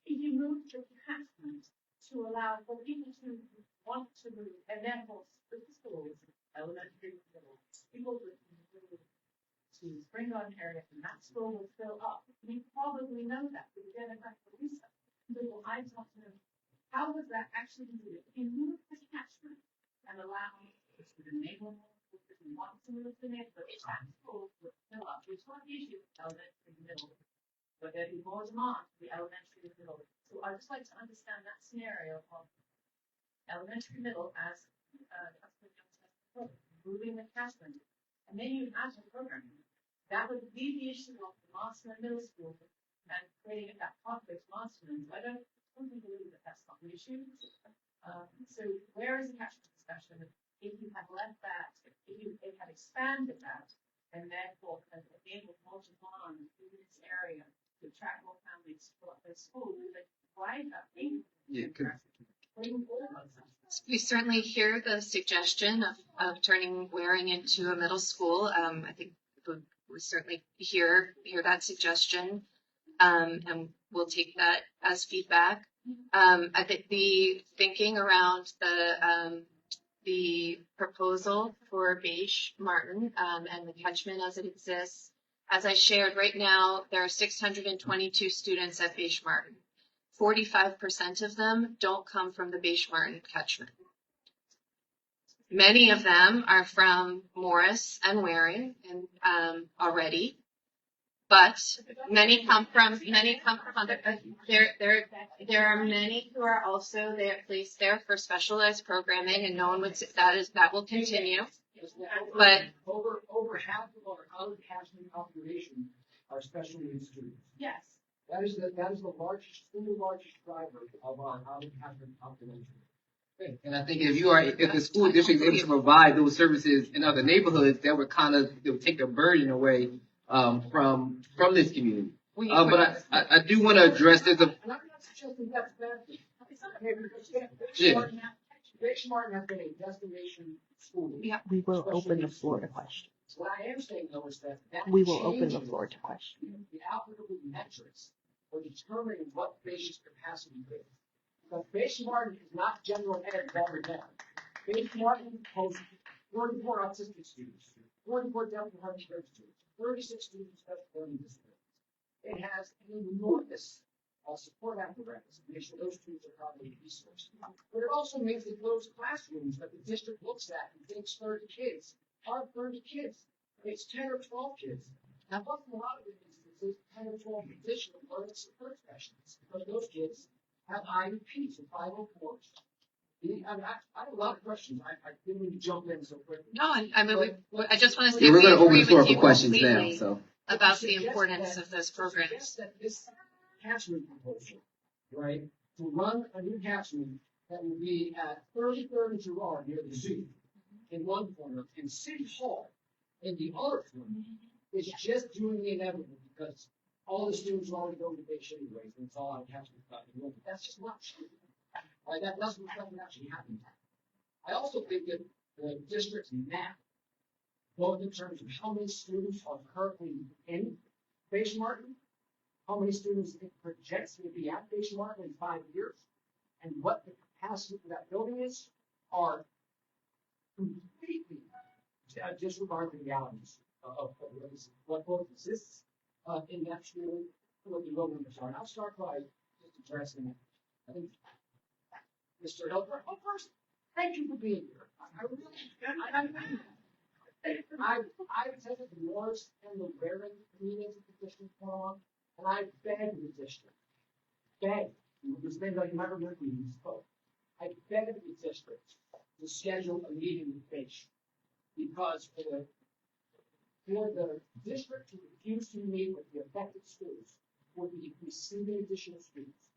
if you move to catchment to allow for people to want to move and therefore the schools, elementary, middle, people to Spring Garden area, and that school will fill up. You probably know that, but again, in fact, the research. So I want to know, how was that actually do? If you move the catchment and allow to enable more who want to move to neighborhood, that school will fill up. It's not the issue with elementary and middle, but there'd be more demand for the elementary and middle. So I'd just like to understand that scenario of elementary middle as moving the catchment. And then you imagine programming. That would be the issue of the Marston Middle School and creating that pathway to Marston. I don't believe that that's not the issue. So where is the catchment discussion? If you had left that, if you had expanded that, and therefore enabled more demand in this area to attract more families to their school, we would provide that thing. Yeah, We certainly hear the suggestion of turning Waring into a middle school. I think we certainly hear that suggestion, and we'll take that as feedback. I think the thinking around the proposal for Beige Martin and the catchment as it exists, as I shared right now, there are 622 students at Beige Martin. 45% of them don't come from the Beige Martin catchment. Many of them are from Morris and Waring and already, but many come from other. There are many who are also there, placed there for specialized programming, and no one would say that will continue. But over half of our college catchment population are special needs students. Yes. That is the single largest driver of our college catchment population. And I think if the school district is able to provide those services in other neighborhoods, that would take the burden away from this community. But I do want to address this. And I'm not suggesting that's a bad thing. Beige Martin has been a destination school. Yeah, we will open the floor to questions. What I am saying though is that we will open the floor to questions. The applicable metrics for determining what Beige's capacity is. Because Beige Martin is not general ed watered down. Beige Martin hosts 44 autistic students, 44 deaf and hard of hearing students, 36 students with special learning disabilities. It has an enormous support apparatus to make sure those students are properly resourced. But it also means that those classrooms that the district looks at and thinks 30 kids are 30 kids. It's 10 or 12 kids. Now, plus in a lot of instances, 10 or 12 additional learning support specialists, because those kids have IEPs and 504s. I have a lot of questions. I didn't mean to jump in so quickly. No, I mean, I just want to say We're going to open agree the floor with for you questions now. completely So about the importance of those programs. Suggest that this catchment proposal, right, to run a new catchment that will be at 33rd and Girard near the zoo in one corner, and City Hall And the other form is just doing the inevitable because all the students are already going to Bay anyways, and it's all on campus. That's just not true. Right? That doesn't reflect what actually happened. I also think that the district's map, both in terms of how many students are currently in Bayshore Martin, how many students it projects to be at Bayshore Martin in 5 years, and what the capacity for that building is, are completely disregard the realities of what both exists in that school and what the real numbers are. And I'll start by just addressing that. I think Mr. Hilbert, well, first, thank you for being here. I've attended the Morris and the Warren meetings that the district put on, and I begged the district, because maybe you might remember when you spoke, I begged the district to schedule a meeting with Fish, because for the district to refuse to meet with the affected schools would be receiving additional students,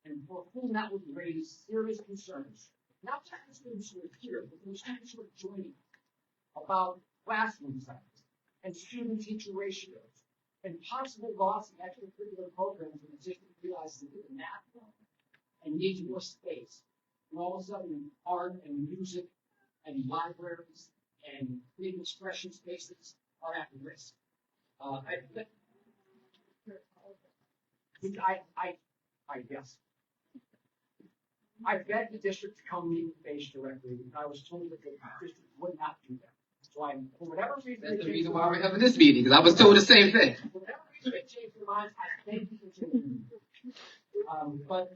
and for whom that would raise serious concerns, not just the students who are here, but the students who are joining, about classroom size and student-teacher ratios and possible loss of extracurricular programs when the district realizes that the math and needs more space. And all of a sudden, art and music and libraries and creative expression spaces are at risk. I guess. I begged the district to come meet with Baysh directly, and I was told that the district would not do that. So for whatever reason, That's the reason why we're having this meeting, because I was told the same thing. For whatever reason they changed their minds, I thank you for changing them. But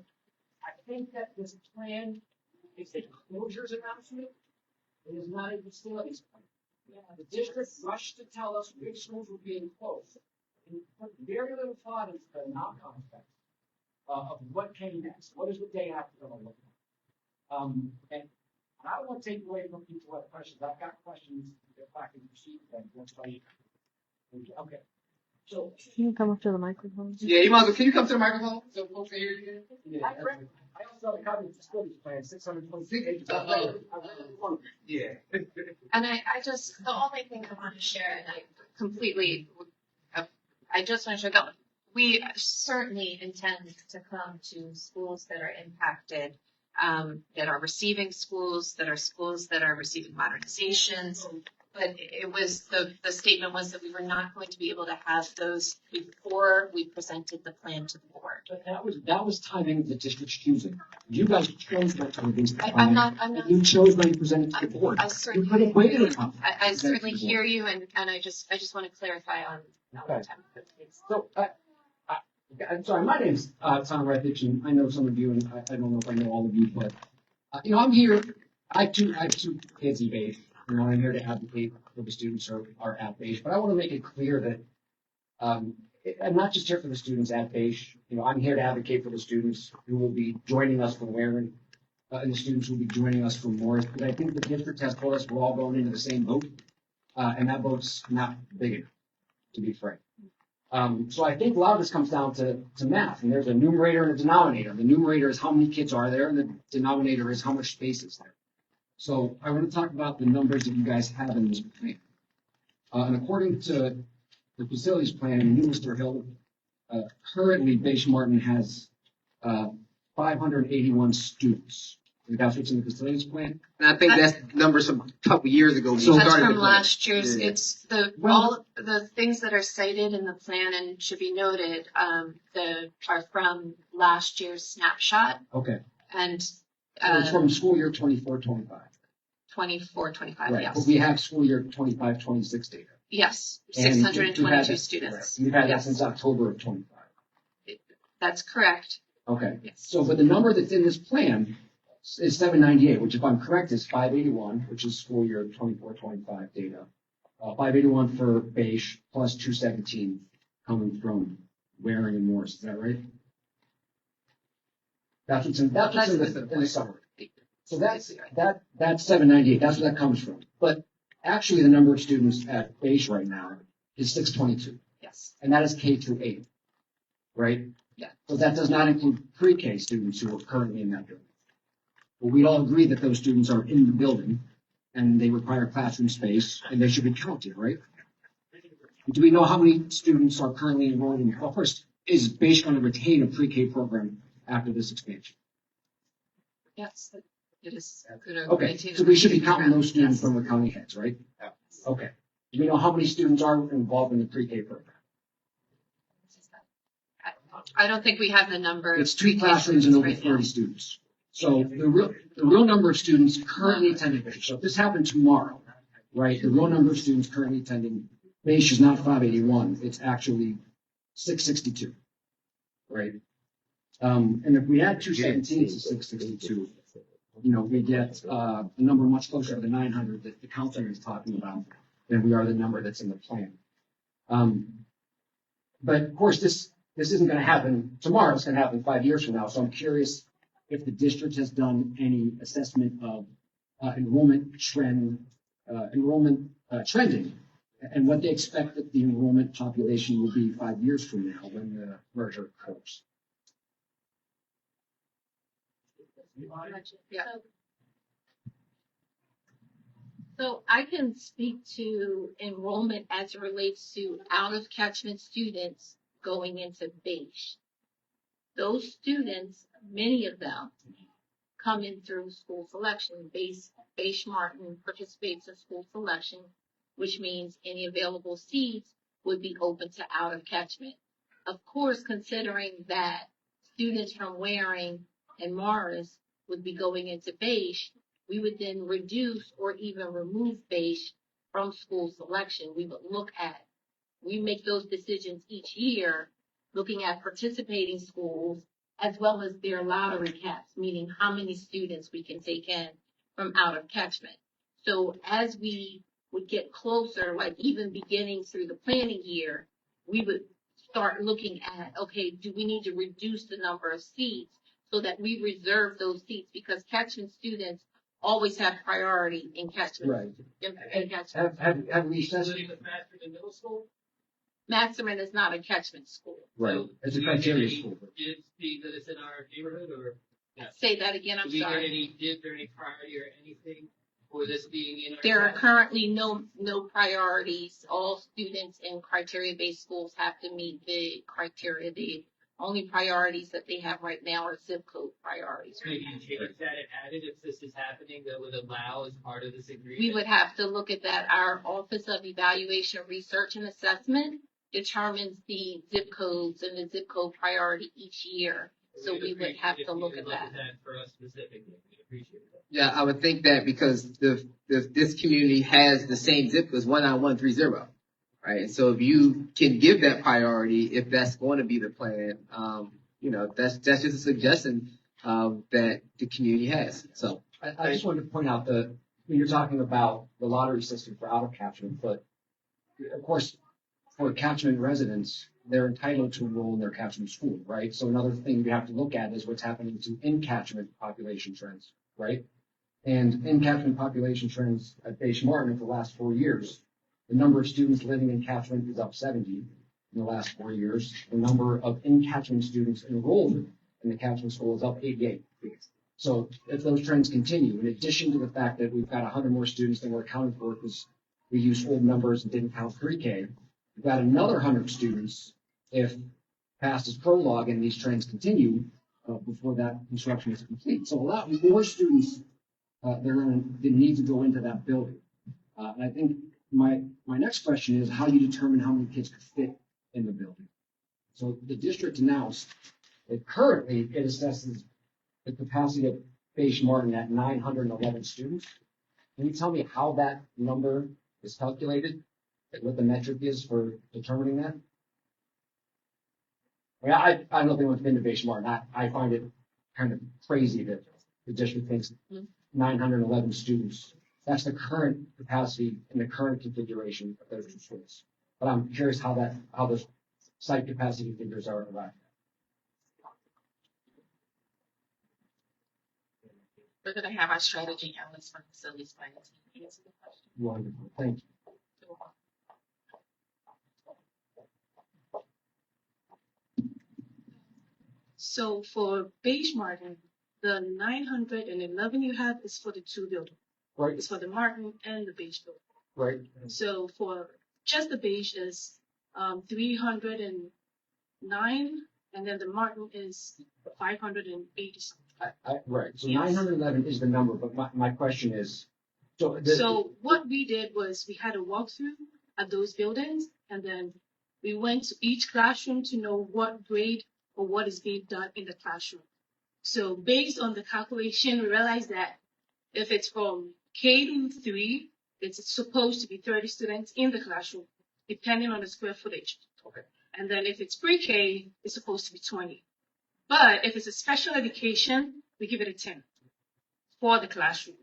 I think that this plan is a closures announcement. It is not a facilities plan. The district rushed to tell us which schools were being closed, and put very little thought into the knock-on effect of what came next. What is the day after going to look like? And I don't want to take away from people who have questions. I've got questions if I can proceed then. That's why. Okay. So Can you come up to the microphone? Yeah, you might as well, can you come to the microphone so folks can hear you? yeah, I also have a copy of the facilities plan, 626 pages. I read it one. Yeah. And I just, the only thing I want to share, and I completely, I just want to share that we certainly intend to come to schools that are impacted, that are receiving schools, that are receiving modernizations. But it was, the statement was that we were not going to be able to have those before we presented the plan to the board. But that was timing the district's choosing. You guys chose not to release the I'm plan. not. You chose when you presented to the board. I You certainly, could have waited a month. I certainly hear you, and I just want to clarify on. Okay. So, I'm sorry, my name's Tom Reddick, and I know some of you, and I don't know if I know all of you, but I'm here. I have two kids in Baysh. I'm here to advocate for the students who are at Baysh, but I want to make it clear that I'm not just here for the students at Baysh. I'm here to advocate for the students who will be joining us from Warren, and the students who will be joining us from Morris. But I think the district has told us we're all going into the same boat, and that boat's not big enough, to be frank. So I think a lot of this comes down to math, and there's a numerator and a denominator. The numerator is how many kids are there, and the denominator is how much space is there. So I want to talk about the numbers that you guys have in this plan. And according to the facilities plan, and you, Mr. Hill, currently Baysh Martin has 581 students. And that's what's in the facilities plan. And I think that's numbers from a couple years ago. when you That's started the from plan. last year's, Yeah. it's all the things that are cited in the plan and should be noted, are from last year's snapshot Okay. and, So it's from school year 24-25. 24-25, Right. yes. But we have school year 25-26 data. Yes, And you've had 622 that- students. right. You've had that Yes. since October of 25. That's correct. Okay. Yes. So, but the number that's in this plan is 798, which if I'm correct is 581, which is school year 24-25 data. 581 for Baysh plus 217 coming from Waring and Morris. Is that right? That's what's in the summary. So that's 798. That's where that comes from. But actually, the number of students at Baysh right now is 622, Yes. and that is K through 8, right? Yeah. So that does not include pre-K students who are currently in that building. But we all agree that those students are in the building and they require classroom space, and they should be counted, right? Do we know how many students are currently enrolled in, well, first, is Beige going to retain a pre-K program after this expansion? Yes, it is. Good. Okay, so we should be counting those students from the county heads, right? Okay. Do we know how many students are involved in the pre-K program? I don't think we have the number. It's 2 classrooms and over 30 students. So the real number of students currently attending Beige, so if this happened tomorrow, right, the real number of students currently attending Beige is not 581, it's actually 662, right? And if we add 217 to 662, we get a number much closer to the 900 that the councilor is talking about than we are the number that's in the plan. But of course, this isn't going to happen tomorrow. It's going to happen 5 years from now. So I'm curious if the district has done any assessment of enrollment trending and what they expect that the enrollment population will be 5 years from now when the merger occurs. Yeah. So I can speak to enrollment as it relates to out of catchment students going into Beige. Those students, many of them, come in through school selection. Beige Martin participates in school selection, which means any available seats would be open to out of catchment. Of course, considering that students from Waring and Morris would be going into Beige, we would then reduce or even remove Beige from school selection. We make those decisions each year, looking at participating schools as well as their lottery caps, meaning how many students we can take in from out of catchment. So as we would get closer, like even beginning through the planning year, we would start looking at, okay, do we need to reduce the number of seats so that we reserve those seats, because catchment students always have priority in catchment. Right. In catchment. Have we assessed? Middle school? Masterman is not a catchment school. Right, it's a criteria school. Did it see that it's in our neighborhood or? Say that again, I'm Do we get sorry. any dibs or any priority or anything for this being in our? There are town? currently no priorities. All students in criteria-based schools have to meet the criteria. The only priorities that they have right now are zip code priorities. Maybe you change that and add it if this is happening that would allow as part of this agreement? We would have to look at that. Our Office of Evaluation, Research, and Assessment determines the zip codes and the zip code priority each year. So we would have to look at that. For us specifically, we appreciate that. Yeah, I would think that because this community has the same zip as 19130, right? So if you can give that priority, if that's going to be the plan, that's just a suggestion that the community has. So I just wanted to point out that when you're talking about the lottery system for out of catchment, but of course, for catchment residents, they're entitled to enroll in their catchment school, right? So another thing we have to look at is what's happening to in-catchment population trends, right? And in-catchment population trends at Beige Martin for the last 4 years, the number of students living in catchment is up 70 in the last 4 years. The number of in-catchment students enrolled in the catchment school is up 88. So if those trends continue, in addition to the fact that we've got 100 more students than we're accounting for because we used old numbers and didn't count pre-K, we've got another 100 students if past is prologue and these trends continue before that construction is complete. So a lot more students they're going to need to go into that building. And I think my next question is how do you determine how many kids could fit in the building? So the district announced that currently it assesses the capacity of Beige Martin at 911 students. Can you tell me how that number is calculated? What the metric is for determining that? I don't know if anyone's been to Beige Martin. I find it kind of crazy that the district thinks 911 students. That's the current capacity in the current configuration of those two schools. But I'm curious how those site capacity figures are arrived at. We're gonna have our strategy analyst from facilities planning to answer the question. Wonderful, thank you. So for Beige Martin, the 911 you have is for the 2 buildings. Right, It's for the Martin and the Beige building. right. So for just the Beige is 309, and then the Martin is 580 something. Right, so Yes. 911 is the number, but my question is, so. So what we did was we had a walkthrough at those buildings, and then we went to each classroom to know what grade or what is being done in the classroom. So based on the calculation, we realized that if it's from K to 3, it's supposed to be 30 students in the classroom, depending on the square footage. Okay. And then if it's pre-K, it's supposed to be 20. But if it's a special education, we give it a 10 for the classroom.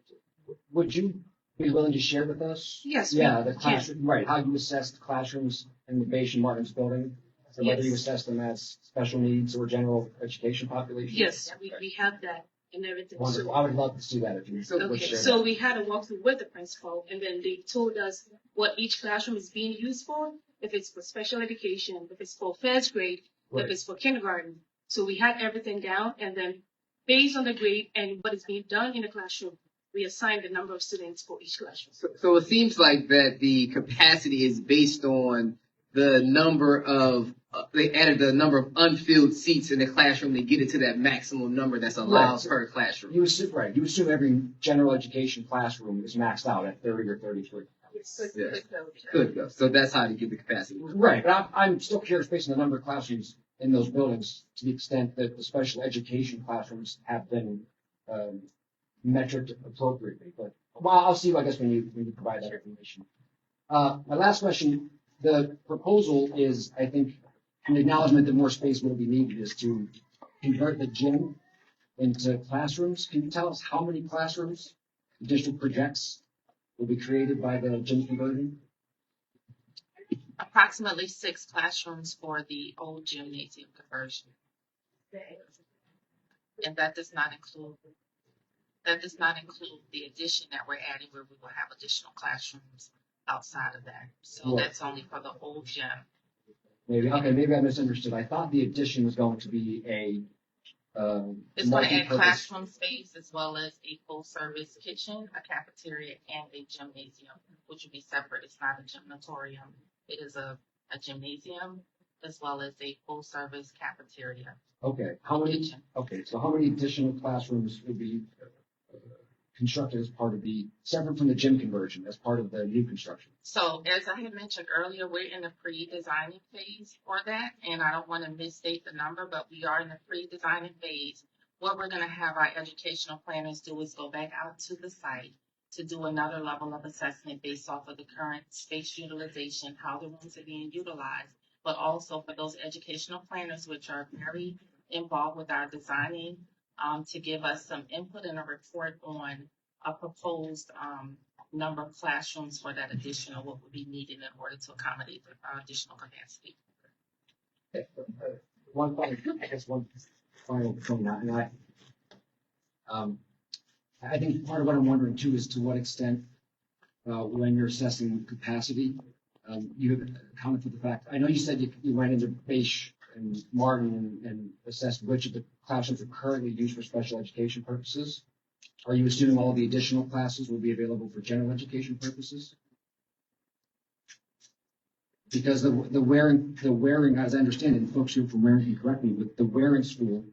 Would you be willing to share with us? Yes, Yeah, we the can. classroom, right, how you assess the classrooms in the Beige and Martins building? So whether you Yes. assess them as special needs or general education population? Yes, we have that and everything. Wonderful, So, I would love to see that if you would okay, share so that. we had a walkthrough with the principal, and then they told us what each classroom is being used for, if it's for special education, if it's for first grade, Right. if it's for kindergarten. So we had everything down, and then based on the grade and what is being done in the classroom, we assigned the number of students for each classroom. So it seems like that the capacity is based on the number of, they added the number of unfilled seats in the classroom to get it to that maximum number that's allowed Right. per classroom. You assume, right, you assume every general education classroom is maxed out at 30 or 33. Yes. Could go. So that's how you get the capacity. Right, but I'm still curious based on the number of classrooms in those buildings, to the extent that the special education classrooms have been metric appropriately. But well, I'll see, I guess, when you provide that information. My last question: the proposal is, I think, an acknowledgement that more space will be needed, is to convert the gym into classrooms. Can you tell us how many classrooms the district projects will be created by the gym conversion? Approximately 6 classrooms for the old gymnasium conversion. And that does not include the addition that we're adding, where we will have additional classrooms outside of that. So Right. that's only for the old gym. Maybe I misunderstood. I thought the addition was going to be a It's going to add multi-purpose. classroom space as well as a full-service kitchen, a cafeteria, and a gymnasium, which will be separate. It's not a gymnatorium. It is a gymnasium as well as a full-service cafeteria. Okay, how many? Kitchen. Okay, so how many additional classrooms would be constructed as part of separate from the gym conversion, as part of the new construction? So as I had mentioned earlier, we're in the pre-designing phase for that, and I don't want to misstate the number, but we are in the pre-designing phase. What we're going to have our educational planners do is go back out to the site to do another level of assessment based off of the current space utilization, how the rooms are being utilized, but also for those educational planners, which are very involved with our designing, to give us some input and a report on a proposed number of classrooms for that additional, what would be needed in order to accommodate the additional capacity. One final point, and I think part of what I'm wondering too is to what extent, when you're assessing capacity, you have accounted for the fact, I know you said you went into Beige and Martin and assessed which of the classrooms are currently used for special education purposes. Are you assuming all the additional classes will be available for general education purposes? Because the Waring, as I understand it, and folks who from Waring can correct me, but the Waring school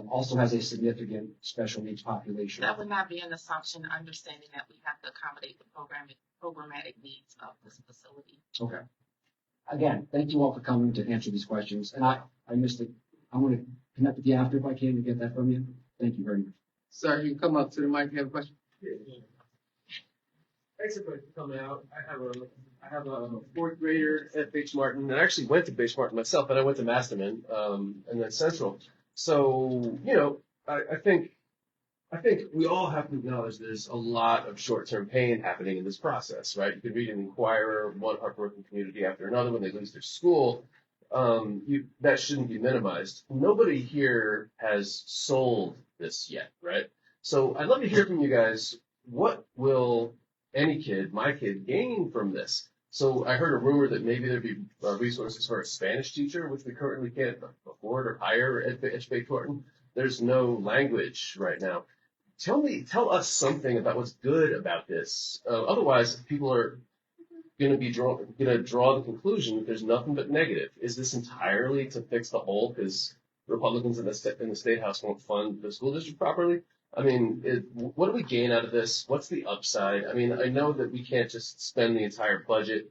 also has a significant special needs population. That would not be an assumption, understanding that we have to accommodate the programmatic needs of this facility. Okay. Again, thank you all for coming to answer these questions, and I missed it. I want to connect with you after if I can to get that from you. Thank you very much. Sir, you can come up to the mic if you have a question. Thanks everybody for coming out. I have a fourth grader at Beige Martin, and I actually went to Beige Martin myself, but I went to Masterman, and then Central. So, I think we all have to acknowledge there's a lot of short-term pain happening in this process, right? You can read in Inquirer, one hardworking community after another when they lose their school. That shouldn't be minimized. Nobody here has sold this yet, right? So I'd love to hear from you guys. What will any kid, my kid, gain from this? So I heard a rumor that maybe there'd be resources for a Spanish teacher, which we currently can't afford or hire at Beige Martin. There's no language right now. tell us something about what's good about this. Otherwise, people are going to draw the conclusion that there's nothing but negative. Is this entirely to fix the hole because Republicans in the state house won't fund the school district properly? I mean, what do we gain out of this? What's the upside? I mean, I know that we can't just spend the entire budget,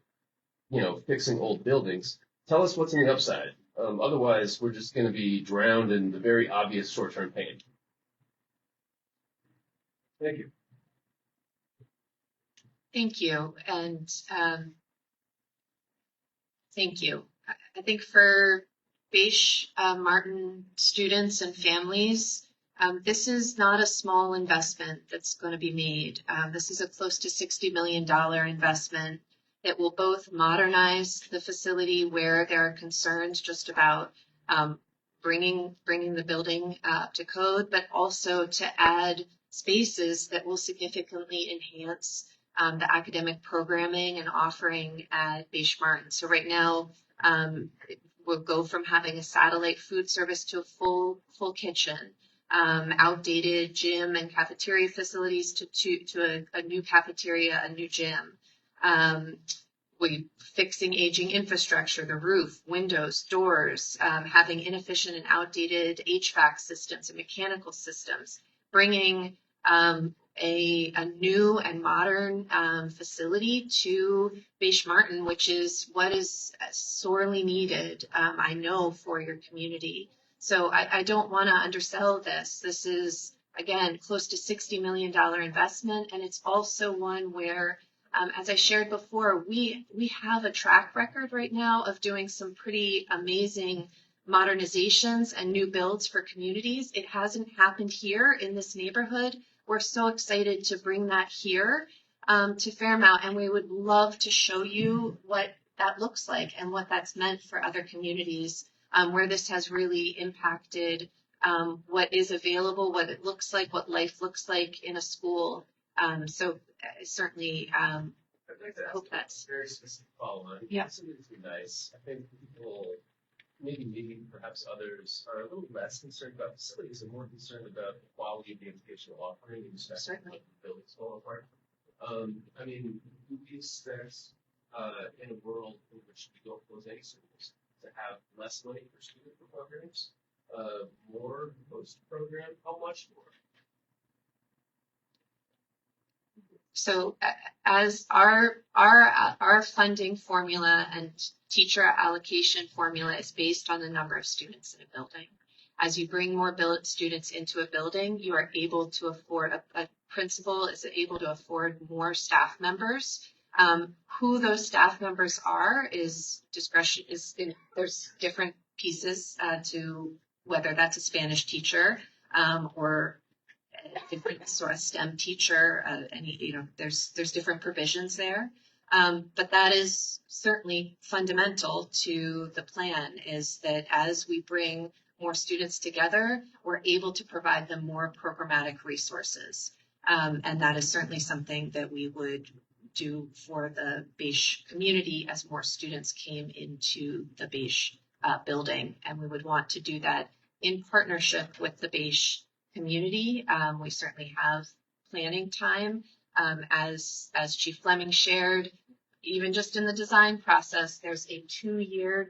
fixing old buildings. Tell us what's in the upside. Otherwise, we're just going to be drowned in the very obvious short-term pain. Thank you. Thank you. And thank you. I think for Beish Martin students and families, this is not a small investment that's going to be made. This is a close to $60 million investment that will both modernize the facility where there are concerns just about bringing the building up to code, but also to add spaces that will significantly enhance the academic programming and offering at Beish Martin. So right now, we'll go from having a satellite food service to a full kitchen, outdated gym and cafeteria facilities to a new cafeteria, a new gym. We fixing aging infrastructure, the roof, windows, doors, having inefficient and outdated HVAC systems and mechanical systems, bringing a new and modern facility to Beish Martin, which is what is sorely needed, I know, for your community. So I don't want to undersell this. This is, again, close to $60 million investment, and it's also one where, as I shared before, we have a track record right now of doing some pretty amazing modernizations and new builds for communities. It hasn't happened here in this neighborhood. We're so excited to bring that here to Fairmount, and we would love to show you what that looks like and what that's meant for other communities where this has really impacted what is available, what it looks like, what life looks like in a school. So certainly hope that's very specific follow-on. Yeah. Something that's been nice. I think people, maybe perhaps others, are a little less concerned about facilities and more concerned about the quality of the educational offering and especially what the buildings fall apart. I mean, who expects in a world in which we don't close any schools to have less money for student programs, more post-program? How much more? So as our funding formula and teacher allocation formula is based on the number of students in a building. As you bring more students into a building, you are able to afford, a principal is able to afford more staff members. Who those staff members are is discretion, there's different pieces to whether that's a Spanish teacher or different sort of STEM teacher, there's different provisions there. But that is certainly fundamental to the plan, is that as we bring more students together, we're able to provide them more programmatic resources. And that is certainly something that we would do for the Beish community as more students came into the Beish building. And we would want to do that in partnership with the Beish community. We certainly have planning time. As Chief Fleming shared, even just in the design process, there's a 2-year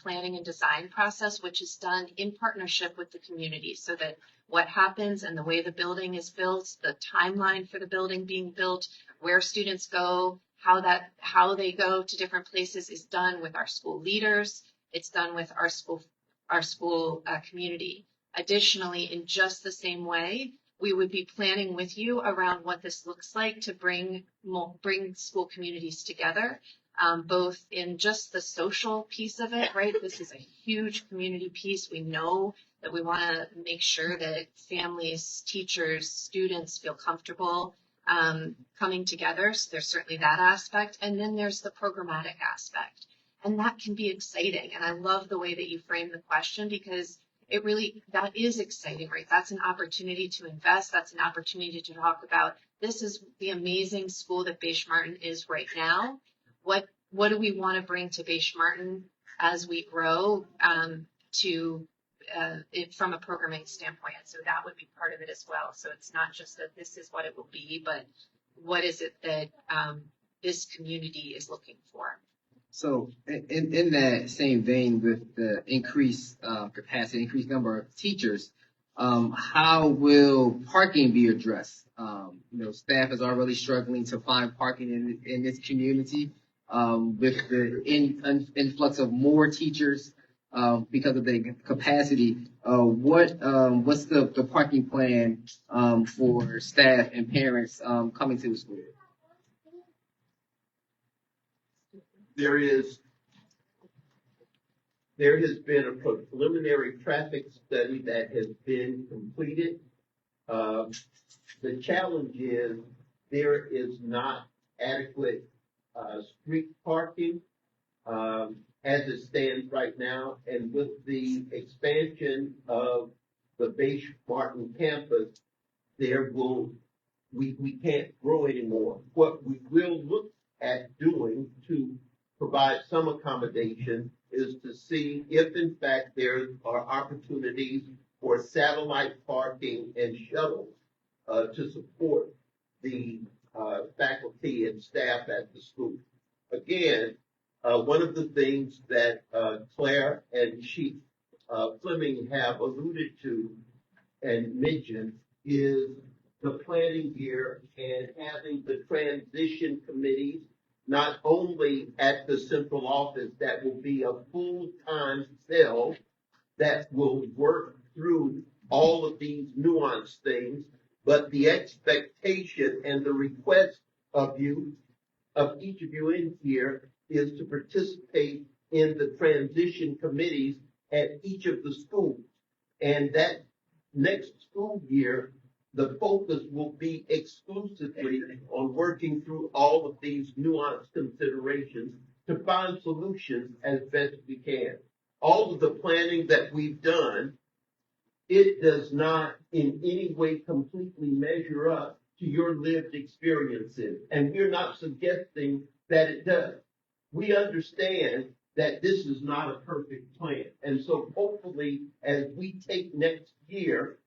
planning and design process, which is done in partnership with the community, so that what happens and the way the building is built, the timeline for the building being built, where students go, how they go to different places is done with our school leaders. It's done with our school community. Additionally, in just the same way, we would be planning with you around what this looks like to bring school communities together, both in just the social piece of it, right? This is a huge community piece. We know that we want to make sure that families, teachers, students feel comfortable coming together. So there's certainly that aspect. And then there's the programmatic aspect. And that can be exciting. And I love the way that you frame the question, because that is exciting, right? That's an opportunity to invest. That's an opportunity to talk about, this is the amazing school that Beish Martin is right now. What do we want to bring to Beish Martin as we grow to from a programming standpoint. And so that would be part of it as well. So it's not just that this is what it will be, but what is it that this community is looking for? So in that same vein, with the increased capacity, increased number of teachers, how will parking be addressed? Staff is already struggling to find parking in this community with the influx of more teachers because of the capacity. What's the parking plan for staff and parents coming to the school? There has been a preliminary traffic study that has been completed. The challenge is there is not adequate street parking as it stands right now, and with the expansion of the Beige Martin campus, we can't grow anymore. What we will look at doing to provide some accommodation is to see if in fact there are opportunities for satellite parking and shuttles to support the faculty and staff at the school. Again, one of the things that Claire and Chief Fleming have alluded to and mentioned is the planning year and having the transition committees not only at the central office that will be a full-time cell that will work through all of these nuanced things, but the expectation and the request of each of you in here is to participate in the transition committees at each of the schools. And that next school year, the focus will be exclusively on working through all of these nuanced considerations to find solutions as best we can. All of the planning that we've done, it does not in any way completely measure up to your lived experiences. And we're not suggesting that it does. We understand that this is not a perfect plan. And so hopefully as we take next year,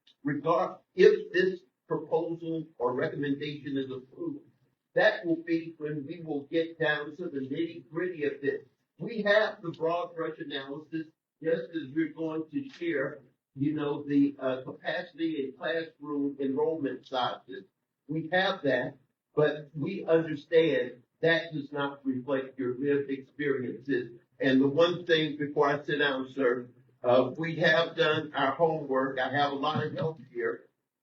if this proposal or recommendation is approved, that will be when we will get down to the nitty-gritty of this. We have the broad brush analysis, just as we're going to share, the capacity and classroom enrollment sizes. We have that, but we understand that does not reflect your lived experiences. And the one thing before I sit down, sir, we have done our homework. I have a lot of help here.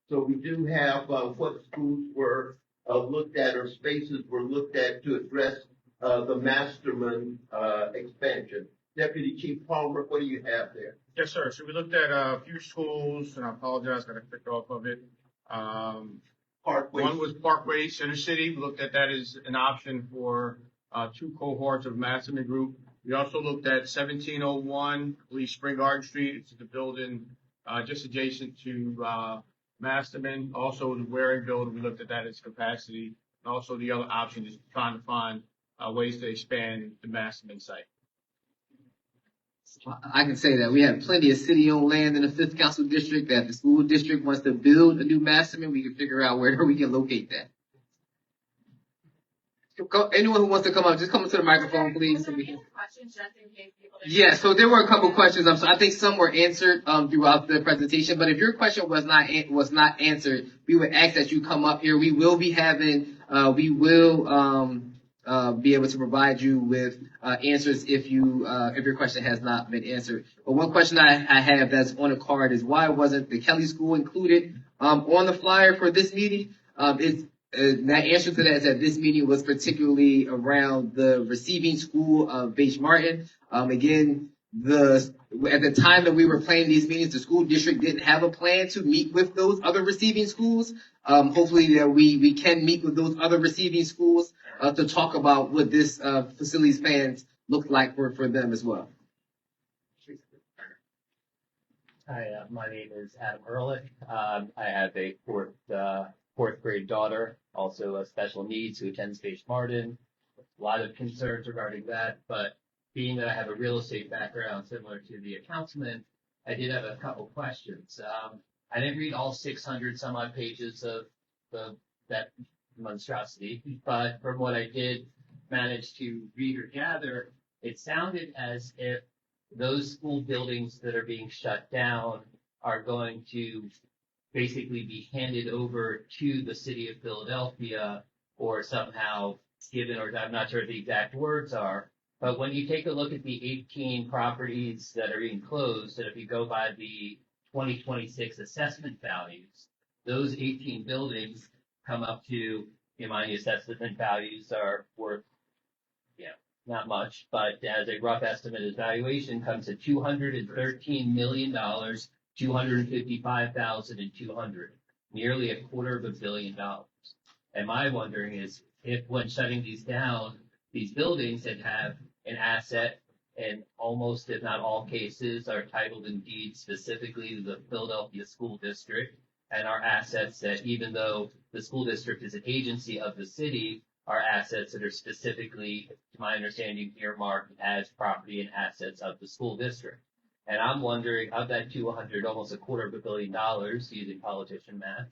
So we do have what schools were looked at or spaces were looked at to address the Masterman expansion. Deputy Chief Palmer, what do you have there? Yes, sir. So we looked at a few schools, and I apologize, got to click off of it. Parkway. One was Parkway Center City. We looked at that as an option for 2 cohorts of Masterman Group. We also looked at 1701 East Spring Garden Street. It's the building just adjacent to Masterman. Also the Waring building, we looked at that as capacity. And also the other option is trying to find ways to expand the Masterman site. I can say that we have plenty of city-owned land in the 5th Council District that if the school district wants to build a new Masterman, we can figure out where we can locate that. Anyone who wants to come up, just come up to the microphone, please. So we can... Yeah, so there were a couple questions. I think some were answered throughout the presentation, but if your question was not answered, we would ask that you come up here. We will be having, be able to provide you with answers if your question has not been answered. But one question I have that's on the card is why wasn't the Kelly School included on the flyer for this meeting? That answer to that is that this meeting was particularly around the receiving school of Beige Martin. Again, at the time that we were planning these meetings, the school district didn't have a plan to meet with those other receiving schools. Hopefully that we can meet with those other receiving schools to talk about what this facilities plans look like for them as well. Hi, my name is Adam Ehrlich. I have a fourth grade daughter, also special needs, who attends Beige Martin. A lot of concerns regarding that, but being that I have a real estate background similar to the councilman, I did have a couple questions. I didn't read all 600 some odd pages of that monstrosity, but from what I did manage to read or gather, it sounded as if those school buildings that are being shut down are going to basically be handed over to the city of Philadelphia or somehow given, or I'm not sure what the exact words are, but when you take a look at the 18 properties that are being closed, and if you go by the 2026 assessment values, those 18 buildings come up to, my assessment values are worth, not much, but as a rough estimate, its valuation comes to $213 million, 255,200, nearly $250 million. And my wondering is if when shutting these down, these buildings that have an asset and almost, if not all cases, are titled in deed specifically to the Philadelphia School District and are assets that even though the school district is an agency of the city, are assets that are specifically, to my understanding, earmarked as property and assets of the school district. And I'm wondering, of that 200, almost $250 million, using politician math,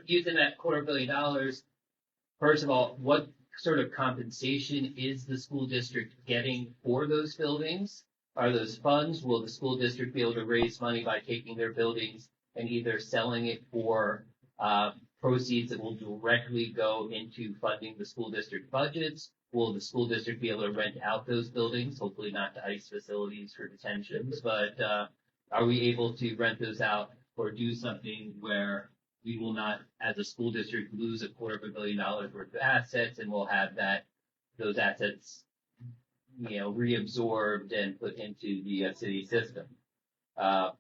using that $250 million, first of all, what sort of compensation is the school district getting for those buildings? Are those funds? Will the school district be able to raise money by taking their buildings and either selling it for proceeds that will directly go into funding the school district budgets? Will the school district be able to rent out those buildings? Hopefully not to ICE facilities for detentions, but are we able to rent those out or do something where we will not, as a school district, lose $250 million worth of assets, and we'll have those assets, reabsorbed and put into the city system? I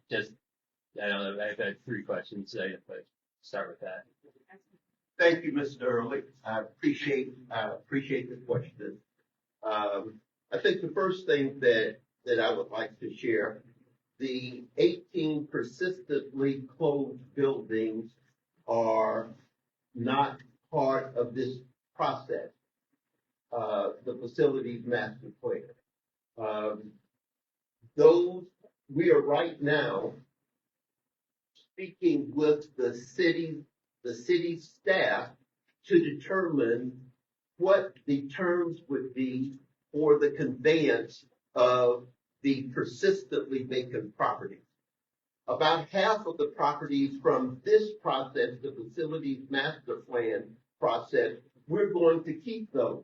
don't know. I've had 3 questions, but start with that. Thank you, Mr. Early. I appreciate the question. I think the first thing that I would like to share, the 18 persistently closed buildings are not part of this process, the facilities master plan. We are right now speaking with the city staff to determine what the terms would be for the conveyance of the persistently vacant properties. About half of the properties from this process, the facilities master plan process, we're going to keep those.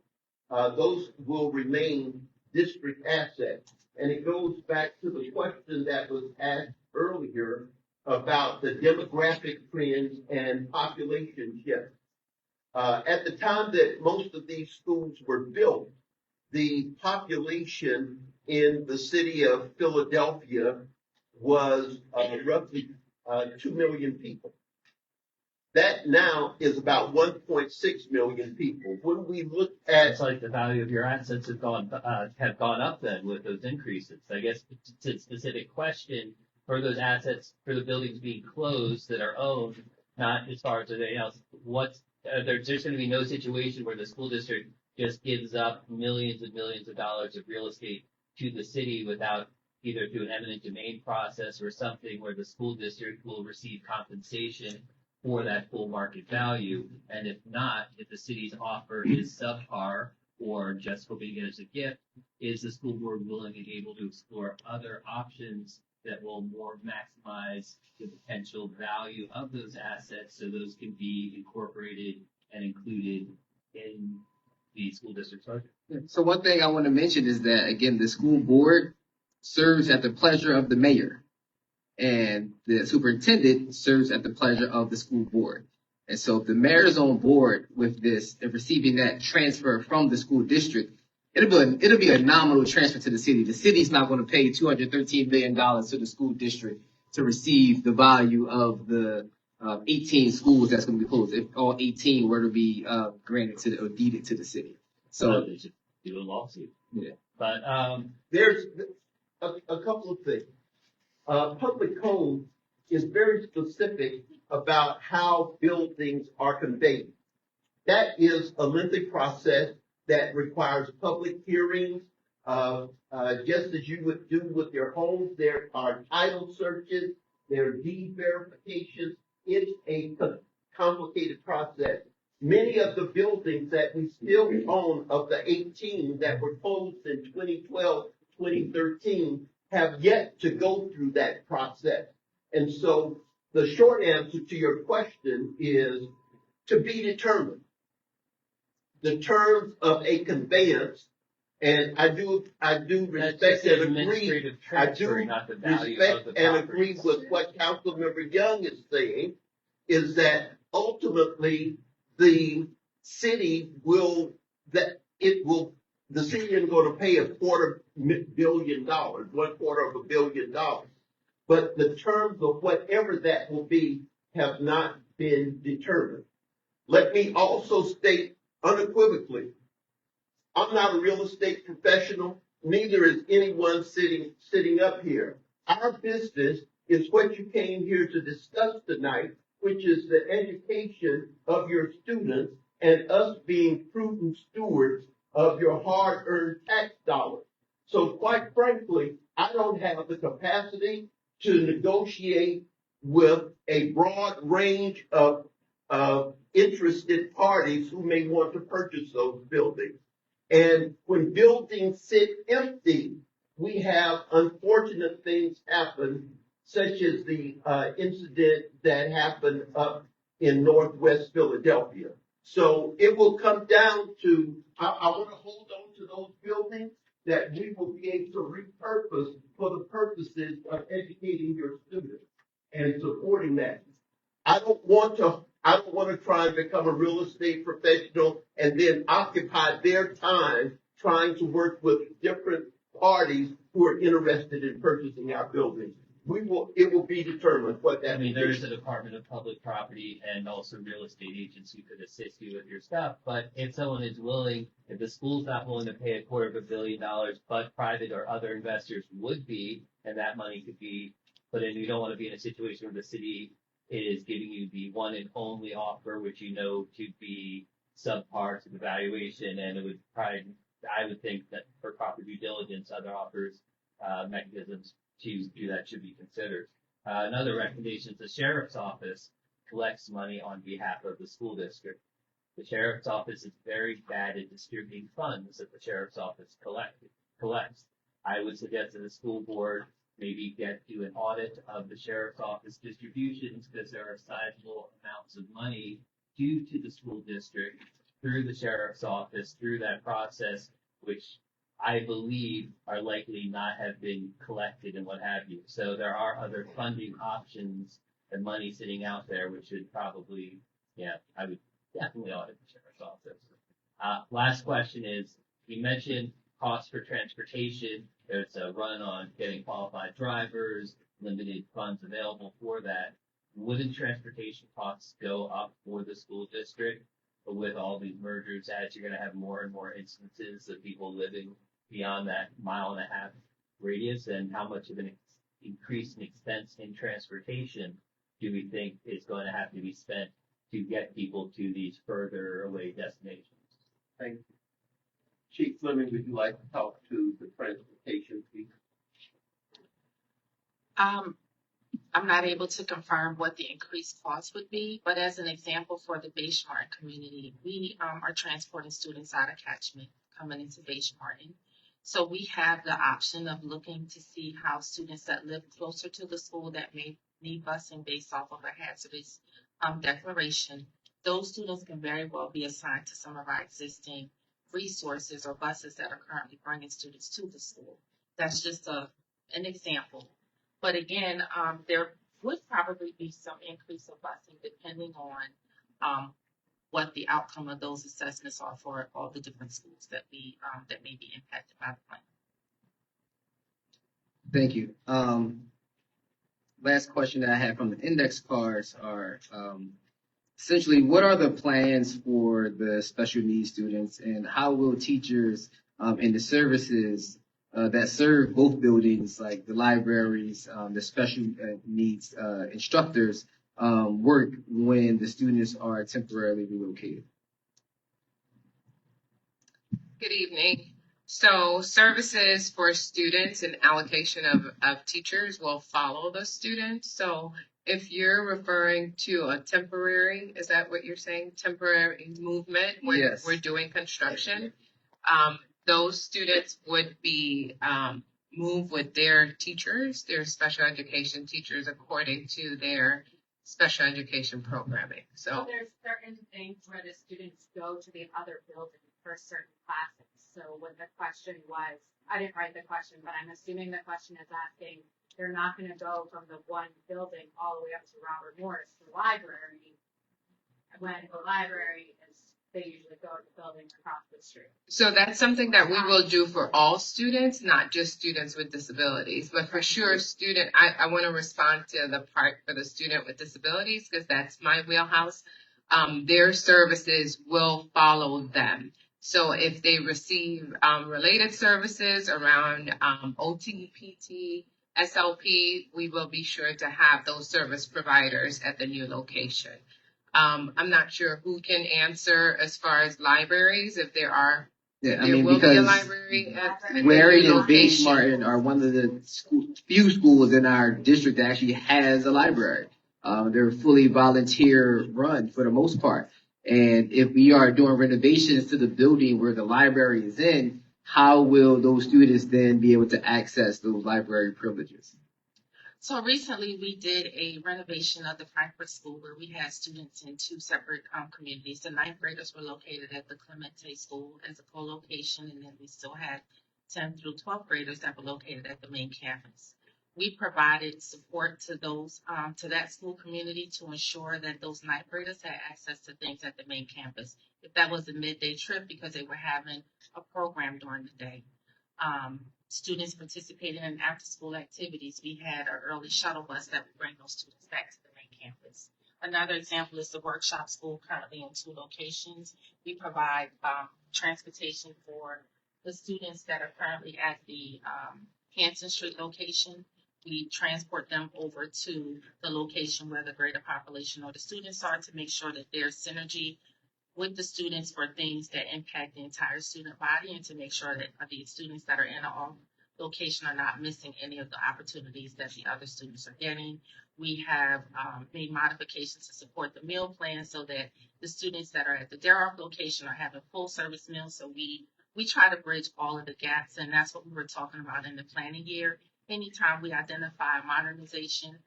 Those will remain district assets. And it goes back to the question that was asked earlier about the demographic trends and population shift. At the time that most of these schools were built, the population in the city of Philadelphia was roughly 2 million people. That now is about 1.6 million people. When we look at, it's like the value of your assets have gone up then with those increases. I guess to a specific question, for those assets, for the buildings being closed that are owned, not as far as anything else, there's going to be no situation where the school district just gives up millions and millions of dollars of real estate to the city without either through an eminent domain process or something where the school district will receive compensation for that full market value. And if not, if the city's offer is subpar or just hoping to get it as a gift, is the school board willing and able to explore other options that will more maximize the potential value of those assets so those can be incorporated and included in the school district's budget? So one thing I want to mention is that, again, the school board serves at the pleasure of the mayor, and the superintendent serves at the pleasure of the school board. And so if the mayor is on board with this and receiving that transfer from the school district, it'll be a nominal transfer to the city. The city's not going to pay $213 million to the school district to receive the value of the 18 schools that's going to be closed, if all 18 were to be granted to or deeded to the city. So they should do a lawsuit. Yeah. But there's a couple of things. Public code is very specific about how buildings are conveyed. That is a lengthy process that requires public hearings, Just as you would do with your homes, there are title searches, there are deed verifications. It's a complicated process. Many of the buildings that we still own of the 18 that were closed in 2012, 2013 have yet to go through that process. And so the short answer to your question is to be determined. The terms of a conveyance, and I do respect and agree. I do respect and agree with what Councilmember Young is saying, is that ultimately the city the city is going to pay $250 million, $750 million. But the terms of whatever that will be have not been determined. Let me also state unequivocally, I'm not a real estate professional, neither is anyone sitting up here. Our business is what you came here to discuss tonight, which is the education of your students and us being prudent stewards of your hard-earned tax dollars. So quite frankly, I don't have the capacity to negotiate with a broad range of interested parties who may want to purchase those buildings. And when buildings sit empty, we have unfortunate things happen, such as the incident that happened up in Northwest Philadelphia. So it will come down to, I want to hold on to those buildings that we will be able to repurpose for the purposes of educating your students and supporting that. I don't want to try and become a real estate professional and then occupy their time trying to work with different parties who are interested in purchasing our buildings. It will be determined what that means. There is a Department of Public Property and also real estate agents who could assist you with your stuff. But if someone is willing, if the school's not willing to pay $250 million, but private or other investors would be, and that money could be put in, you don't want to be in a situation where the city is giving you the one and only offer, which you know to be subpar to the valuation, and it would probably, I would think that for proper due diligence, other offers, mechanisms to do that should be considered. Another recommendation is the sheriff's office collects money on behalf of the school district. The sheriff's office is very bad at distributing funds that the sheriff's office collects. I would suggest that the school board maybe do an audit of the sheriff's office distributions, because there are sizable amounts of money due to the school district through the sheriff's office, through that process, which I believe are likely not have been collected and what have you. So there are other funding options and money sitting out there, which should probably, I would definitely audit the sheriff's office. Last question is, you mentioned costs for transportation. There's a run on getting qualified drivers, limited funds available for that. Wouldn't transportation costs go up for the school district with all these mergers, as you're going to have more and more instances of people living beyond that 1.5 mile radius? And how much of an increase in expense in transportation do we think is going to have to be spent to get people to these further away destinations? Thank you. Chief Fleming, would you like to talk to the transportation piece? I'm not able to confirm what the increased cost would be, but as an example for the Bayshore community, we are transporting students out of catchment coming into Bayshore. So we have the option of looking to see how students that live closer to the school that may need busing based off of a hazardous declaration, those students can very well be assigned to some of our existing resources or buses that are currently bringing students to the school. That's just an example. But again, there would probably be some increase of busing depending on what the outcome of those assessments are for all the different schools that may be impacted by the plan. Thank you. Last question that I have from the index cards are essentially, what are the plans for the special needs students, and how will teachers and the services that serve both buildings, like the libraries, the special needs instructors, work when the students are temporarily relocated? Good evening. So services for students and allocation of teachers will follow the students. So if you're referring to a temporary, is that what you're saying? Temporary movement where Yes. we're doing construction, those students would be moved with their teachers, their special education teachers, according to their special education programming. So there's certain things where the students go to the other building for certain classes. So when the question was, I didn't write the question, but I'm assuming the question is asking, they're not going to go from the one building all the way up to Robert Morris, the library, when the library is, they usually go to the building across the street. So that's something that we will do for all students, not just students with disabilities. But for sure, I want to respond to the part for the student with disabilities because that's my wheelhouse. Their services will follow them. So if they receive related services around OT, PT, SLP, we will be sure to have those service providers at the new location. I'm not sure who can answer as far as libraries, if there are. Yeah, I there mean, will be a because library at the Waring new and Bates location. Martin are one of the few schools in our district that actually has a library. They're fully volunteer run for the most part. And if we are doing renovations to the building where the library is in, how will those students then be able to access those library privileges? So recently, we did a renovation of the Frankfurt School where we had students in two separate communities. The ninth graders were located at the Clemente School as a co-location, and then we still had 10th through 12th graders that were located at the main campus. We provided support to those to that school community to ensure that those ninth graders had access to things at the main campus. If that was a midday trip because they were having a program during the day. Students participated in after-school activities. We had an early shuttle bus that would bring those students back to the main campus. Another example is the workshop school, currently in 2 locations. We provide transportation for the students that are currently at the Hanson Street location. We transport them over to the location where the greater population or the students are to make sure that there's synergy with the students for things that impact the entire student body and to make sure that the students that are in our location are not missing any of the opportunities that the other students are getting. We have made modifications to support the meal plan so that the students that are at the Daroff location are having full service meals. So we try to bridge all of the gaps, and that's what we were talking about in the planning year. Anytime we identify a modernization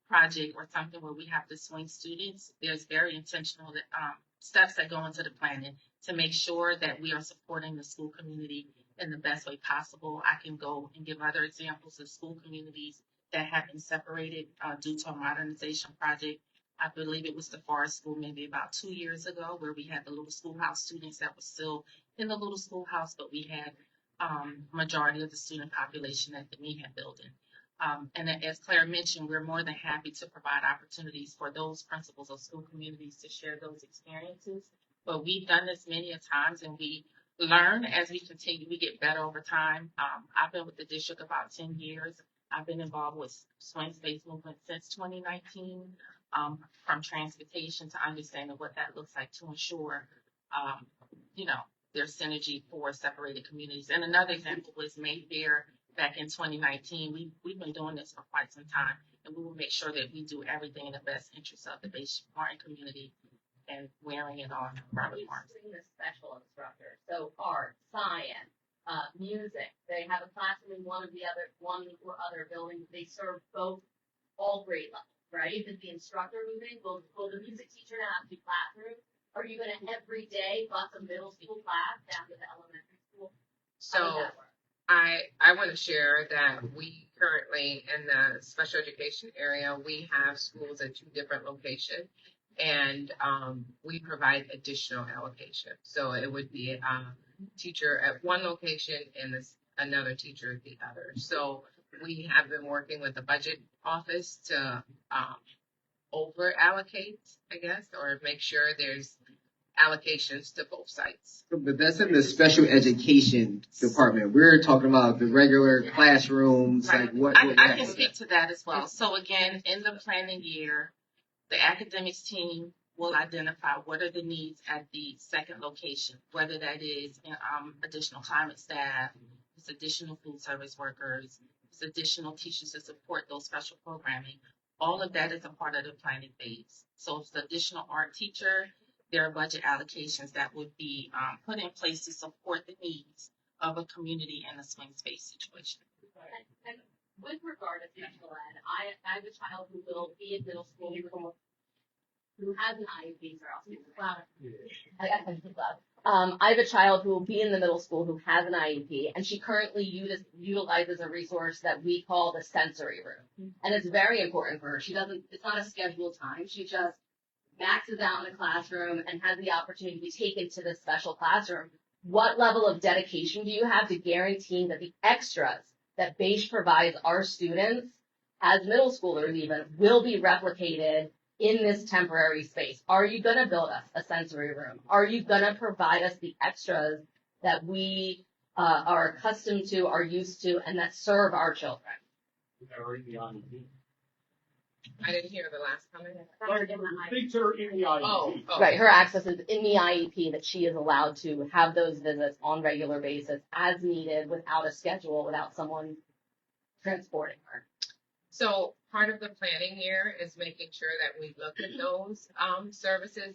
project or something where we have to swing students, there's very intentional steps that go into the planning to make sure that we are supporting the school community in the best way possible. I can go and give other examples of school communities that have been separated due to a modernization project. I believe it was the Forest School maybe about 2 years ago where we had the little schoolhouse students that were still in the little schoolhouse, but we had majority of the student population at the Meehan building. And as Claire mentioned, we're more than happy to provide opportunities for those principals of school communities to share those experiences. But we've done this many a times, and we learn as we continue. We get better over time. I've been with the district about 10 years. I've been involved with swing space movement since 2019, from transportation to understanding what that looks like to ensure, there's synergy for separated communities. And another example was Mayfair. Back in 2019, we've been doing this for quite some time, and we will make sure that we do everything in the best interest of the Bayshore Martin community and wearing it on Robert Morris. The special instructor, so art, science, music. They have a classroom in one or other buildings. They serve all grade levels, right? Is the instructor moving? Will the music teacher now have 2 classrooms? Are you going to every day bus a middle school class down to the elementary school? So I want to share that we currently in the special education area, we have schools at 2 different locations, and we provide additional allocation. So it would be a teacher at one location and another teacher at the other. So we have been working with the budget office to over allocate, I guess, or make sure there's allocations to both sites. But that's in the special education department. We're talking about the regular classrooms, Right. like I can speak to that as well. So again, in the planning year, the academics team we'll identify what are the needs at the second location, whether that is additional climate staff, it's additional food service workers, it's additional teachers to support those special programming. All of that is a part of the planning phase. So if it's additional art teacher, there are budget allocations that would be put in place to support the needs of a community in a swing space situation. And with regard to special ed, I have a child who will be in middle school who has an IEP. I have a child who will be in the middle school who has an IEP, and she currently utilizes a resource that we call the sensory room. And it's very important for her. It's not a scheduled time. She just maxes out in a classroom and has the opportunity to be taken to this special classroom. What level of dedication do you have to guaranteeing that the extras that BASE provides our students, as middle schoolers even, will be replicated in this temporary space? Are you going to build us a sensory room? Are you going to provide us the extras that we are accustomed to, are used to, and that serve our children? I didn't hear the last comment. Speak to her in the IEP. Oh. Right, her access is in the IEP, that she is allowed to have those visits on regular basis as needed, without a schedule, without someone transporting her. So part of the planning here is making sure that we look at those services.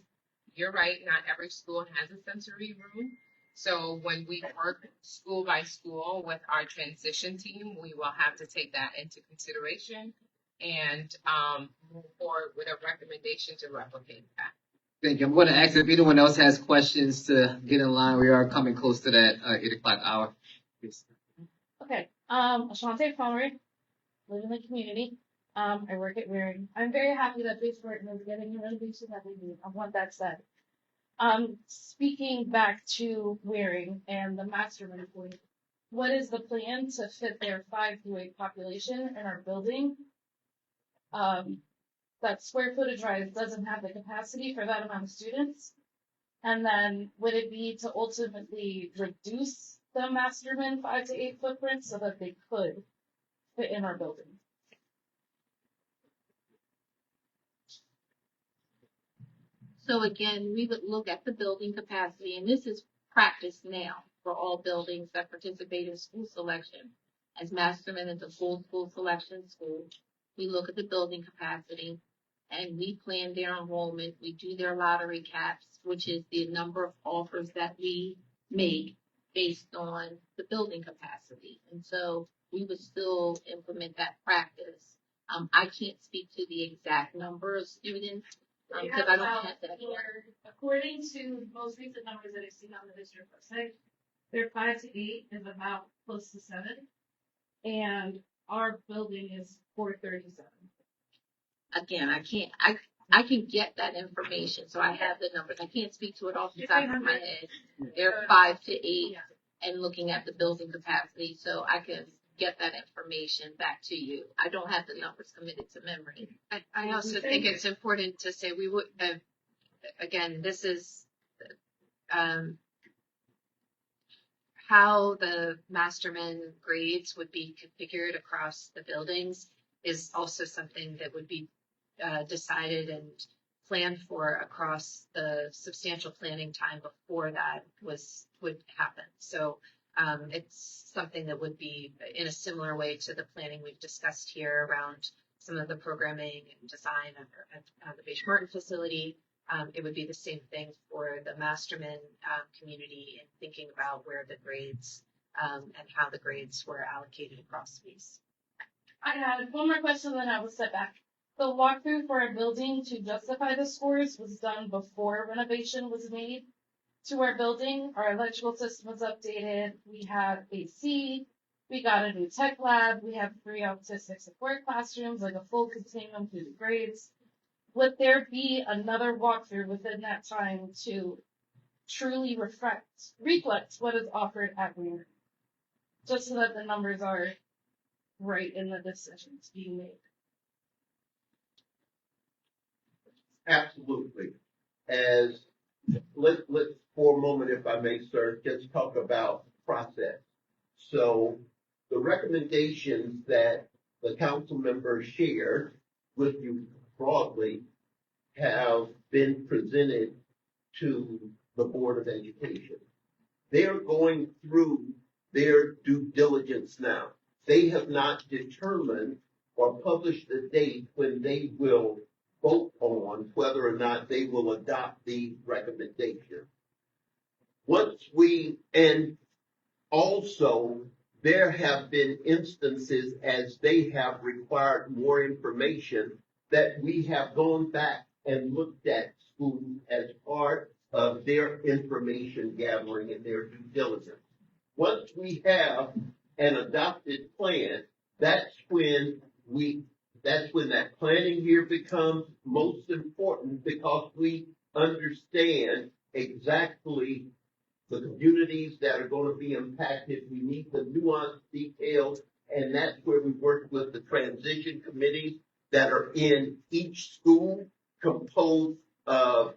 You're right, not every school has a sensory room. So when we work school by school with our transition team, we will have to take that into consideration and move forward with a recommendation to replicate that. Thank you. I'm going to ask if anyone else has questions to get in line. We are coming close to that 8 o'clock hour. Please. Okay, Ashante Connery, live in the community. I work at Waring. I'm very happy that Base Martin is getting the renovation that we need. I want that said. Speaking back to Waring and the mastermind point, what is the plan to fit their 5 through 8 population in our building? That square footage rise doesn't have the capacity for that amount of students. And then would it be to ultimately reduce the mastermind 5 to 8 footprint so that they could fit in our building? So again, we would look at the building capacity, and this is practice now for all buildings that participate in school selection. As Masterman is a full school selection school, we look at the building capacity and we plan their enrollment. We do their lottery caps, which is the number of offers that we make based on the building capacity. And so we would still implement that practice. I can't speak to the exact number of students because I don't have that. According to most recent numbers that I've seen on the district website, their 5 to 8 is about close to 7, and our building is 437. Again, I can get that information, so I have the numbers. I can't speak to it off the top of my head. They're 5 to 8 and looking at the building capacity, so I can get that information back to you. I don't have the numbers committed to memory. I also think it's important to say we would, again, this is how the Masterman grades would be configured across the buildings is also something that would be decided and planned for across the substantial planning time before that would happen. So it's something that would be in a similar way to the planning we've discussed here around some of the programming and design at the Base Martin facility. It would be the same thing for the Masterman community and thinking about where the grades and how the grades were allocated across these. I had one more question, then I will step back. The walkthrough for a building to justify the scores was done before renovation was made to our building. Our electrical system was updated. We have AC. We got a new tech lab. We have 3 autistic support classrooms, like a full continuum through the grades. Would there be another walkthrough within that time to truly reflect what is offered at Waring? Just so that the numbers are right in the decisions being made. Absolutely. As let's for a moment, if I may, sir, just talk about process. So the recommendations that the council members shared with you broadly have been presented to the Board of Education. They're going through their due diligence now. They have not determined or published a date when they will vote on whether or not they will adopt the recommendation. And also, there have been instances as they have required more information that we have gone back and looked at schools as part of their information gathering and their due diligence. Once we have an adopted plan, that's when that planning year becomes most important, because we understand exactly the communities that are going to be impacted. We need the nuanced details, and that's where we work with the transition committees that are in each school, composed of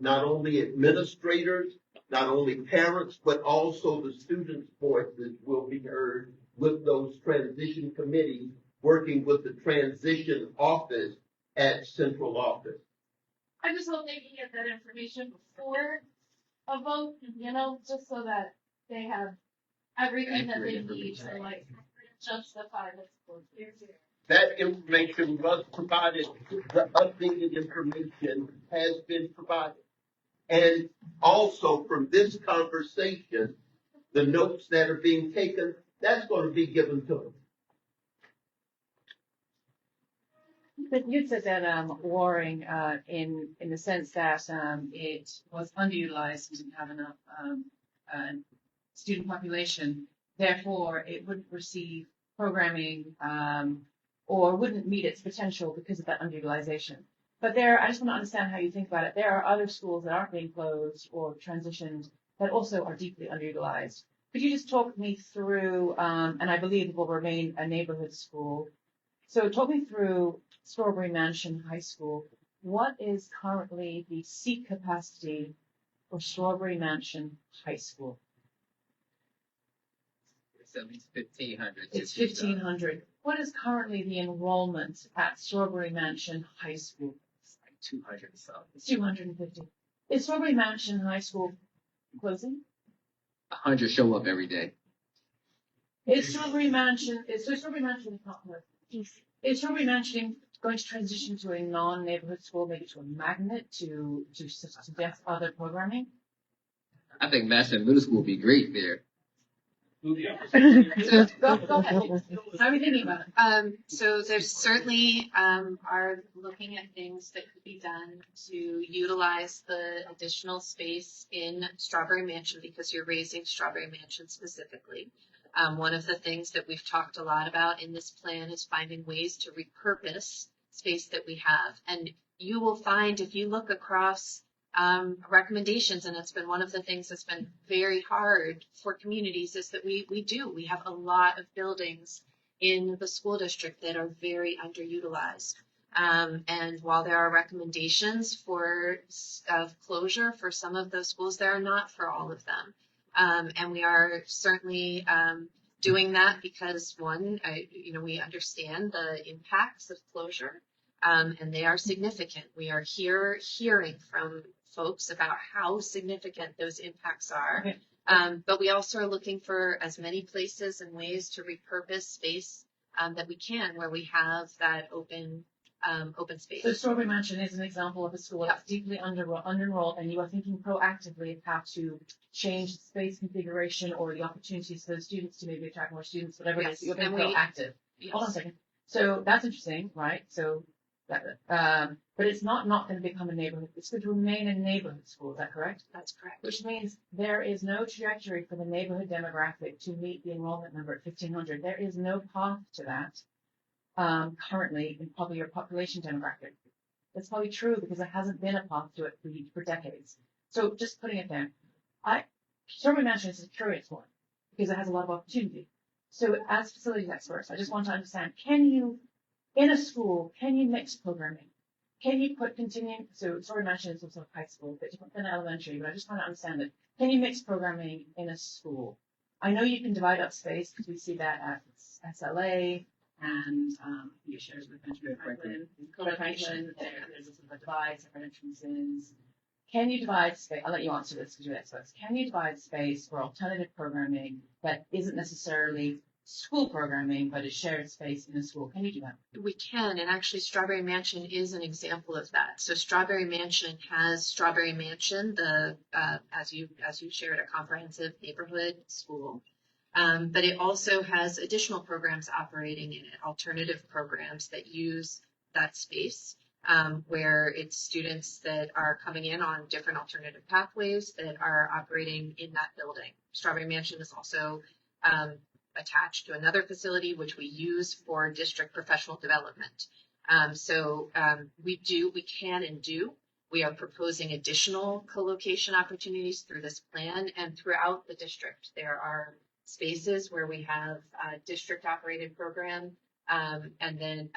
not only administrators, not only parents, but also the students' voices will be heard with those transition committees, working with the transition office at central office. I just hope they can get that information before a vote, just so that they have everything that they need to like justify this vote. That information was provided, the updated information has been provided. And also from this conversation, the notes that are being taken, that's going to be given to them. But you said that Waring, in the sense that it was underutilized, didn't have enough student population, therefore it wouldn't receive programming or wouldn't meet its potential because of that underutilization. But I just want to understand how you think about it. There are other schools that aren't being closed or transitioned that also are deeply underutilized. Could you just talk me through, and I believe it will remain a neighborhood school. So talk me through Strawberry Mansion High School. What is currently the seat capacity for Strawberry Mansion High School? It's at least 1,500. It's 1,500. What is currently the enrollment at Strawberry Mansion High School? It's like 200 or something. It's 250. Is Strawberry Mansion High School closing? 100 show up every day. Is Strawberry Mansion is not closing? Is Strawberry Mansion going to transition to a non-neighborhood school, maybe to a magnet to suggest other programming? I think Master Middle School would be great there. Go ahead. How are you thinking about it? So there's certainly are looking at things that could be done to utilize the additional space in Strawberry Mansion, because you're raising Strawberry Mansion specifically. One of the things that we've talked a lot about in this plan is finding ways to repurpose space that we have. And you will find, if you look across recommendations, and it's been one of the things that's been very hard for communities, is that we have a lot of buildings in the school district that are very underutilized. And while there are recommendations of closure for some of those schools, there are not for all of them. And we are certainly doing that because, one, we understand the impacts of closure, and they are significant. We are hearing from folks about how significant those impacts are. Okay. But we also are looking for as many places and ways to repurpose space that we can, where we have that open space. So Strawberry Mansion is an example of a school that's deeply under-enrolled, and you are thinking proactively of how to change the space configuration or the opportunities for those students to maybe attract more students, whatever it is. You're being proactive. Yes. Hold on a second. So that's interesting, right? So but it's not going to become a neighborhood. It's going to remain a neighborhood school. Is that correct? That's correct. Which means there is no trajectory for the neighborhood demographic to meet the enrollment number at 1,500. There is no path to that currently in probably your population demographic. That's probably true because there hasn't been a path to it for decades. So just putting it there, Strawberry Mansion is a curious one because it has a lot of opportunity. So as facilities experts, I just want to understand, in a school, can you mix programming? Can you put continuing, so Strawberry Mansion is also high school, a bit different than elementary, but I just want to understand it. Can you mix programming in a school? I know you can divide up space because we see that at SLA, and he shares with Benjamin Franklin. There's a sort of a divide, separate entrances. Can you divide space? I'll let you answer this because you're experts. Can you divide space for alternative programming that isn't necessarily school programming, but is shared space in a school? Can you do that? We can, and actually Strawberry Mansion is an example of that. So Strawberry Mansion has Strawberry Mansion, the as you shared, a comprehensive neighborhood school. But it also has additional programs operating in it, alternative programs that use that space, where it's students that are coming in on different alternative pathways that are operating in that building. Strawberry Mansion is also attached to another facility which we use for district professional development. We can and do. We are proposing additional co-location opportunities through this plan and throughout the district. There are spaces where we have a district operated program. And then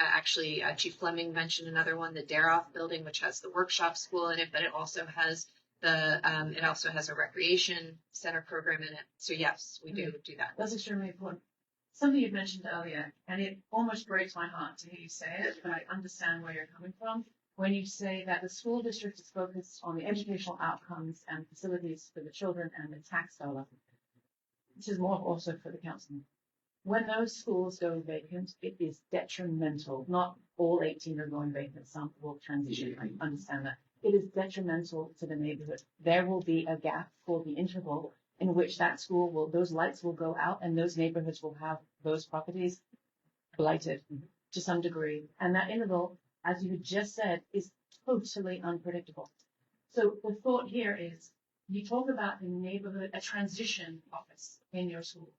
Chief Fleming mentioned another one, the Daroff building, which has the workshop school in it, but it also has a recreation center program in it. So yes, we do that. That's extremely important. Something you mentioned earlier, and it almost breaks my heart to hear you say it, but I understand where you're coming from. When you say that the school district is focused on the educational outcomes and facilities for the children and the tax dollar. This is more also for the council. When those schools go vacant, it is detrimental. Not all 18 are going vacant. Some will transition. I understand that. It is detrimental to the neighborhood. There will be a gap for the interval in which those lights will go out and those neighborhoods will have those properties blighted to some degree. And that interval, as you just said, is totally unpredictable. So the thought here is, you talk about the neighborhood, a transition office in your school.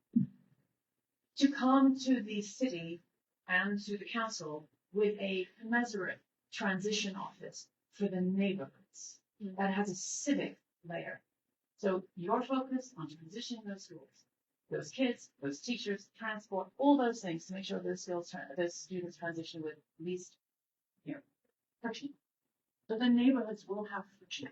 To come to the city and to the council with a commensurate transition office for the neighborhoods that has a civic layer. So you're focused on transitioning those schools, those kids, those teachers, transport, all those things to make sure those students transition with least friction. So the neighborhoods will have friction.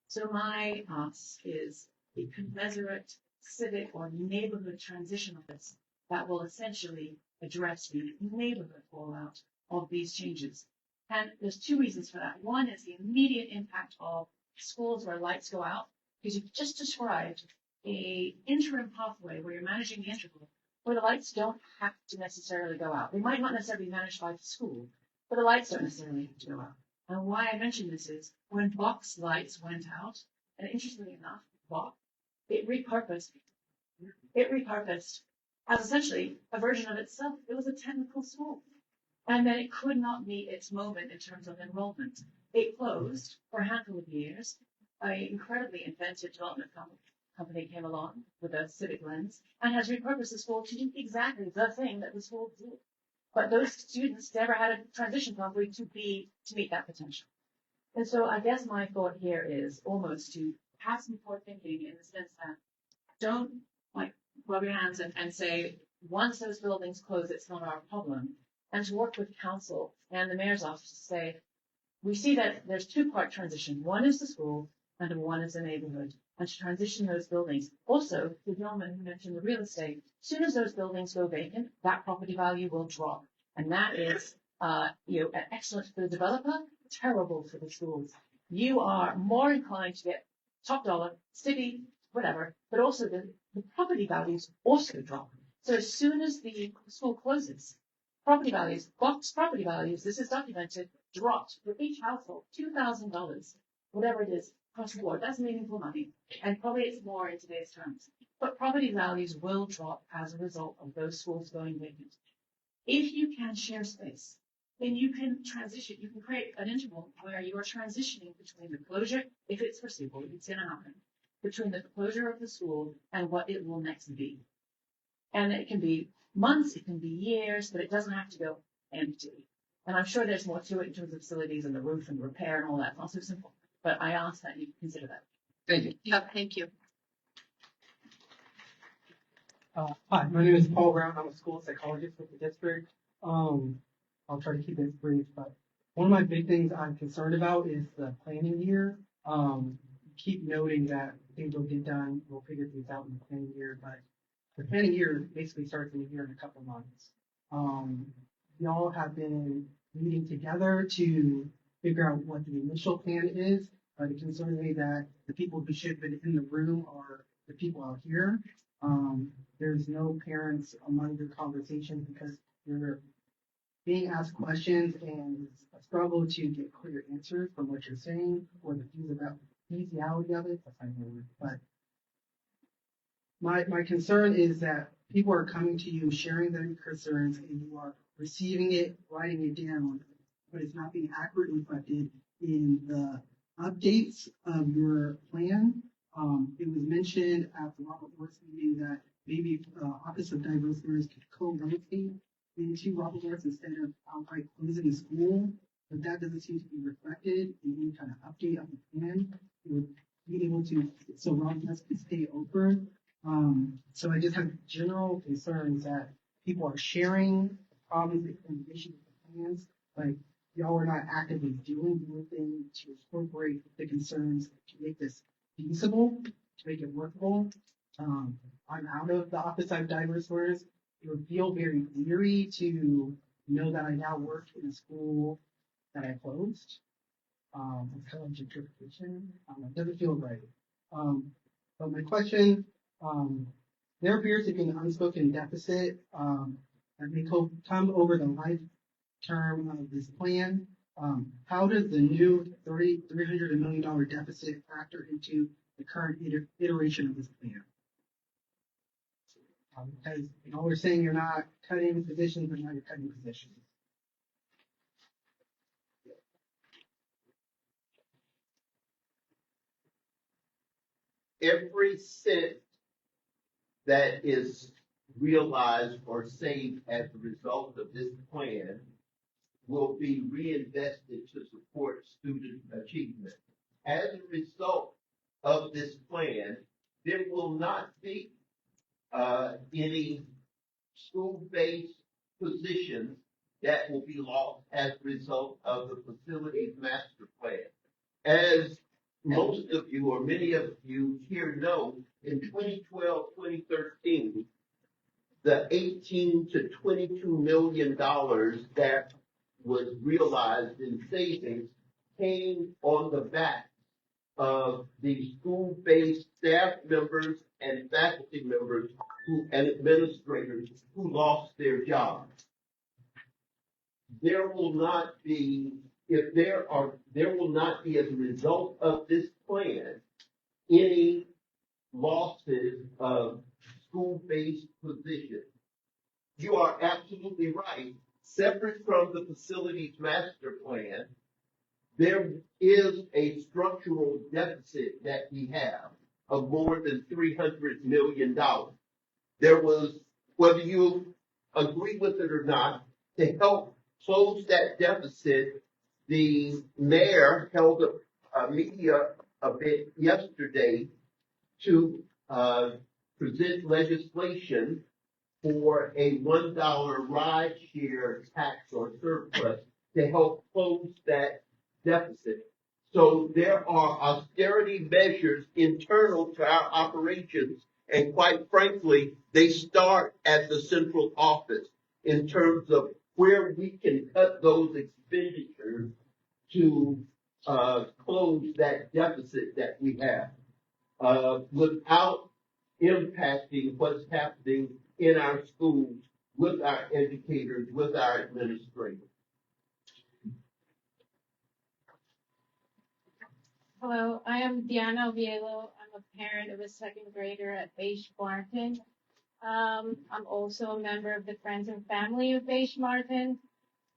So my ask is a commensurate civic or neighborhood transition office that will essentially address the neighborhood fallout of these changes. And there's two reasons for that. One is the immediate impact of schools where lights go out, because you've just described a interim pathway where you're managing the interval, where the lights don't have to necessarily go out. They might not necessarily be managed by the school, but the lights don't necessarily have to go out. And why I mention this is when box lights went out, and interestingly enough, it repurposed as essentially a version of itself. It was a technical school. And then it could not meet its moment in terms of enrollment. It closed for a handful of years. An incredibly inventive development company came along with a civic lens and has repurposed the school to do exactly the thing that the school did. But those students never had a transition pathway to meet that potential. And so I guess my thought here is almost to have some forward thinking in the sense that don't rub your hands and say, once those buildings close, it's not our problem. And to work with council and the mayor's office to say, we see that there's two-part transition. One is the school and one is the neighborhood. And to transition those buildings. Also, the gentleman who mentioned the real estate, as soon as those buildings go vacant, that property value will drop. And that is, excellent for the developer, terrible for the schools. You are more inclined to get top dollar, city, whatever, but also the property values also drop. So as soon as the school closes, property values, box property values, this is documented, dropped for each household, $2,000, whatever it is, across the board. That's meaningful money. And probably it's more in today's terms. But property values will drop as a result of those schools going vacant. If you can share space, then you can transition, you can create an interval where you are transitioning between the closure, if it's foreseeable, if it's going to happen, between the closure of the school and what it will next be. And it can be months, it can be years, but it doesn't have to go empty. And I'm sure there's more to it in terms of facilities and the roof and repair and all that. It's not so simple. But I ask that you consider that. Thank you. Yeah, thank you. Hi, my name is Paul Brown. I'm a school psychologist with the district. I'll try to keep this brief, but one of my big things I'm concerned about is the planning year. Keep noting that things will get done. We'll figure things out in the planning year, but the planning year basically starts in a year and a couple months. y'all have been meeting together to figure out what the initial plan is. The concern is that the people who should have been in the room are the people out here. There's no parents among your conversation because you're being asked questions and it's a struggle to get clear answers from what you're saying or the feasibility of it. That's not the word, but my concern is that people are coming to you, sharing their concerns, and you are receiving it, writing it down, but it's not being accurately reflected in the updates of your plan. It was mentioned at the Robert Morris meeting that maybe Office of Diverse Learners could co-locate into Robert Morris instead of outright closing the school, but that doesn't seem to be reflected in any kind of update of the plan. It would be able to, so Robert Morris can stay open. So I just have general concerns that people are sharing problems and issues with the plans, but y'all are not actively doing anything to incorporate the concerns to make this feasible, to make it workable. I'm out of the Office of Diverse Learners. It would feel very eerie to know that I now work in a school that I closed. It's kind of gentrification. It doesn't feel right. But my question, there appears to be an unspoken deficit that may come over the life term of this plan. How does the new $300 million deficit factor into the current iteration of this plan? Because we're saying you're not cutting positions, but now you're cutting positions. Every cent that is realized or saved as a result of this plan will be reinvested to support student achievement. As a result of this plan, there will not be any school-based positions that will be lost as a result of the facilities master plan. As most of you or many of you here know, in 2012, 2013, the $18 to $22 million that was realized in savings came on the back of the school-based staff members and faculty members and administrators who lost their jobs. There will not be, there will not be, as a result of this plan, any losses of school-based positions. You are absolutely right. Separate from the facilities master plan, there is a structural deficit that we have of more than $300 million. There was, whether you agree with it or not, to help close that deficit, the mayor held a media event yesterday to present legislation for a $1 ride share tax or surplus to help close that deficit. So there are austerity measures internal to our operations, and quite frankly, they start at the central office in terms of where we can cut those expenditures to close that deficit that we have without impacting what's happening in our schools with our educators, with our administrators. Hello, I am Diana Oviedo. I'm a parent of a second grader at Beige Martin. I'm also a member of the Friends and Family of Beige Martin.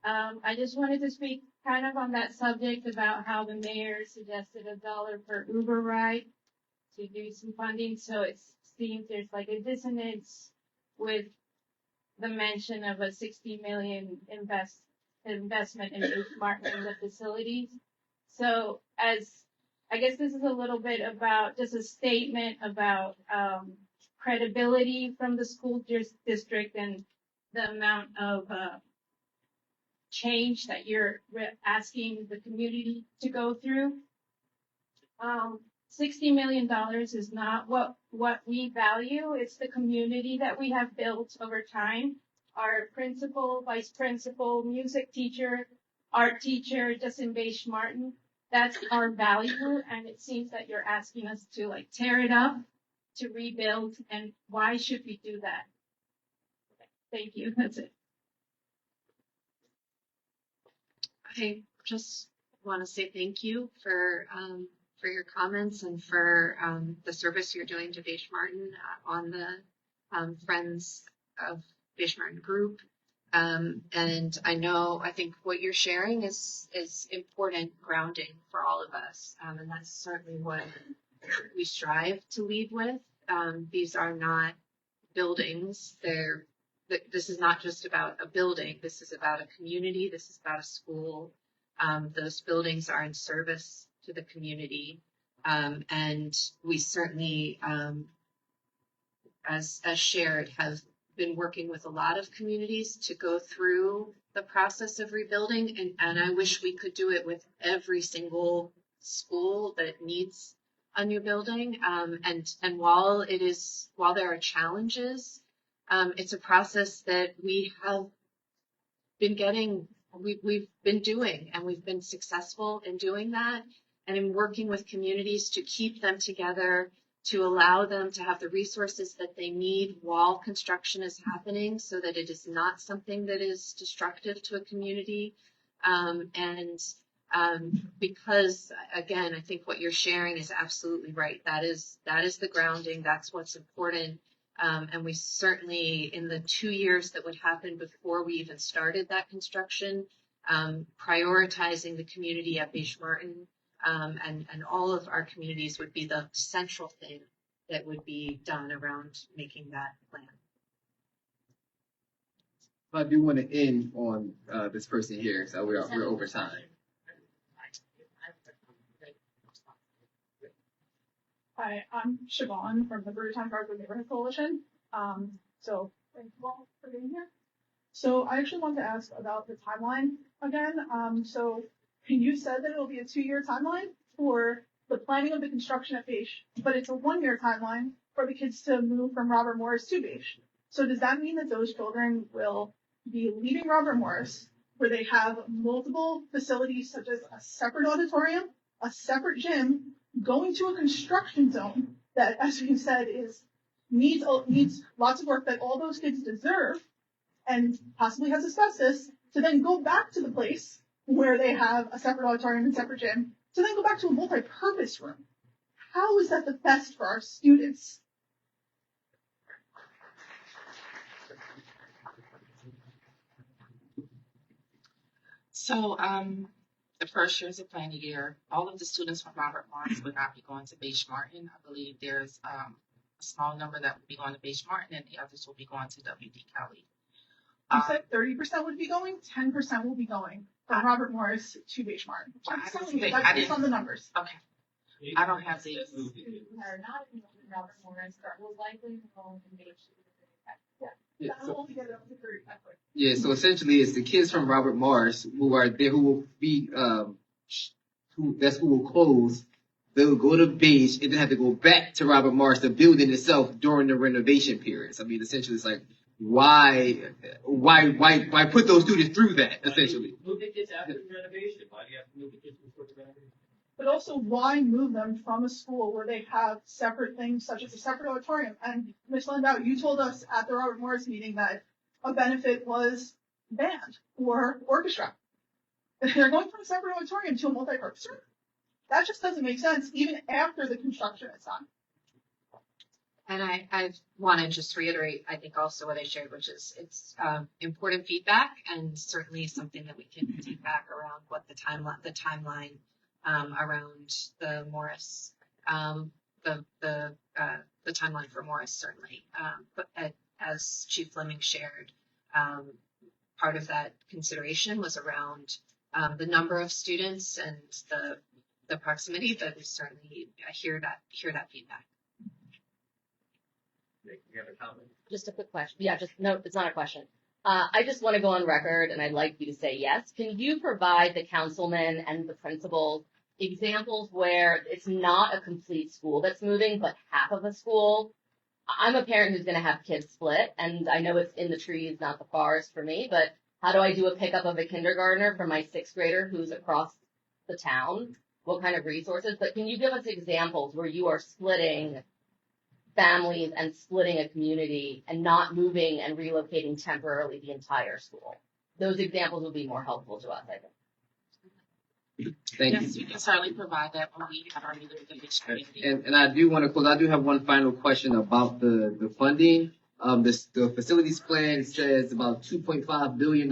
I just wanted to speak kind of on that subject about how the mayor suggested $1 per Uber ride to do some funding. So it seems there's like a dissonance with the mention of a 60 million investment in Beige Martin and the facilities. So I guess this is a little bit about just a statement about credibility from the school district and the amount of change that you're asking the community to go through. $60 million is not what we value. It's the community that we have built over time. our principal, vice principal, music teacher, art teacher, just in Beige Martin. That's our value, and it seems that you're asking us to like tear it up, to rebuild, and why should we do that? Thank you, that's it. I just want to say thank you for your comments and for the service you're doing to Beige Martin on the Friends of Beige Martin group. And I think what you're sharing is important grounding for all of us. And that's certainly what we strive to lead with. These are not buildings. This is not just about a building. This is about a community. This is about a school. Those buildings are in service to the community. And we certainly, as shared, have been working with a lot of communities to go through the process of rebuilding. And I wish we could do it with every single school that needs a new building. And while there are challenges, it's a process that we have been we've been doing, and we've been successful in doing that, and in working with communities to keep them together, to allow them to have the resources that they need while construction is happening, so that it is not something that is destructive to a community. Because again, I think what you're sharing is absolutely right. That is the grounding. That's what's important. And we certainly, in the 2 years that would happen before we even started that construction, prioritizing the community at Beige Martin and all of our communities would be the central thing that would be done around making that plan. I do want to end on this person here, so we're over time. Hi, I'm Siobhan from the Brewtown Garden Neighborhood Coalition. So thank you all for being here. So I actually wanted to ask about the timeline again. So you said that it'll be a 2-year timeline for the planning of the construction at Beige, but it's a 1-year timeline for the kids to move from Robert Morris to Beige. So does that mean that those children will be leaving Robert Morris, where they have multiple facilities such as a separate auditorium, a separate gym, going to a construction zone that, as you said, needs lots of work that all those kids deserve and possibly has asbestos, to then go back to the place where they have a separate auditorium and separate gym, to then go back to a multi-purpose room? How is that the best for our students? So, the first year is a planning year. All of the students from Robert Morris would not be going to Beige Martin. I believe there's a small number that would be going to Beige Martin, and the others will be going to W.D. Kelly. You said 30% would be going, 10% will be going from Robert Morris to Beige Martin. That's based on the numbers. Okay. I don't have the. Are not in Robert Morris, but will likely go in Beige. Yeah, That'll only get it up to 30. Yeah, so essentially it's the kids from Robert Morris who are there, who will be, that school will close. They will go to Beige and then have to go back to Robert Morris, the building itself, during the renovation periods. I mean, essentially it's like, why put those students through that, essentially? Move the kids after the renovation. Why do you have to move the kids before the renovation? But also, why move them from a school where they have separate things, such as a separate auditorium? And Ms. Landau, you told us at the Robert Morris meeting that a benefit was band or orchestra. They're going from a separate auditorium to a multi-purpose room. That just doesn't make sense, even after the construction is done. And I want to just reiterate, I think also what I shared, which is it's important feedback and certainly something that we can take back around what the timeline around the Morris, the timeline for Morris certainly. But as Chief Fleming shared, part of that consideration was around the number of students and the proximity. But we certainly hear that feedback. You have a comment? Just a quick question. Yeah, no, it's not a question. I just want to go on record, and I'd like you to say yes. Can you provide the councilman and the principals examples where it's not a complete school that's moving, but half of a school? I'm a parent who's going to have kids split, and I know it's in the trees, not the forest for me, but how do I do a pickup of a kindergartner for my sixth grader who's across the town? What kind of resources? But can you give us examples where you are splitting families and splitting a community and not moving and relocating temporarily the entire school? Those examples would be more helpful to us, I think. Thank Yes, we can certainly provide that when we have our meeting with the Beach community. And I do want to close. I do have one final question about the funding. The facilities plan says about $2.5 billion,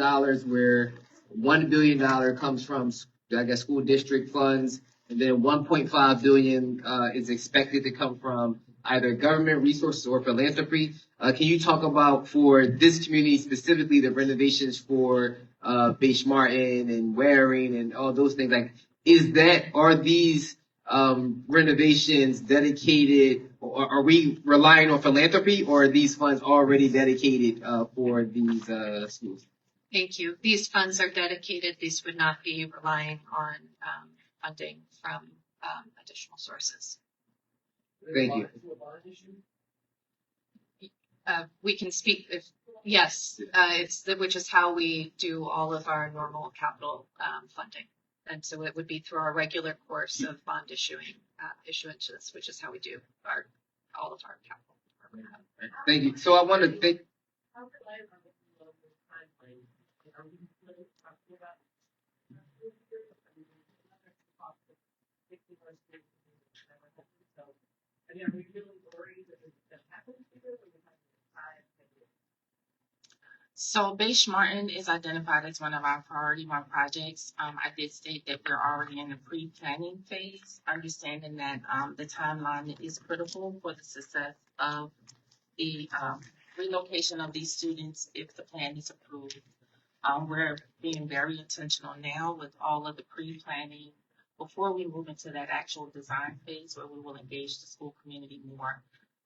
where $1 billion comes from, I guess, school district funds, and then $1.5 billion is expected to come from either government resources or philanthropy. Can you talk about, for this community specifically, the renovations for Beige Martin and Waring and all those things? Like, are these renovations dedicated, or are we relying on philanthropy, or are these funds already dedicated for these schools? Thank you. These funds are dedicated. These would not be relying on funding from additional sources. Thank you. We can speak if, yes, which is how we do all of our normal capital funding. And so it would be through our regular course of bond issuances, which is how we do all of our capital. Thank you. So I want to thank. So Beige Martin is identified as one of our priority one projects. I did state that we're already in the pre-planning phase, understanding that the timeline is critical for the success of the relocation of these students if the plan is approved. We're being very intentional now with all of the pre-planning before we move into that actual design phase where we will engage the school community more.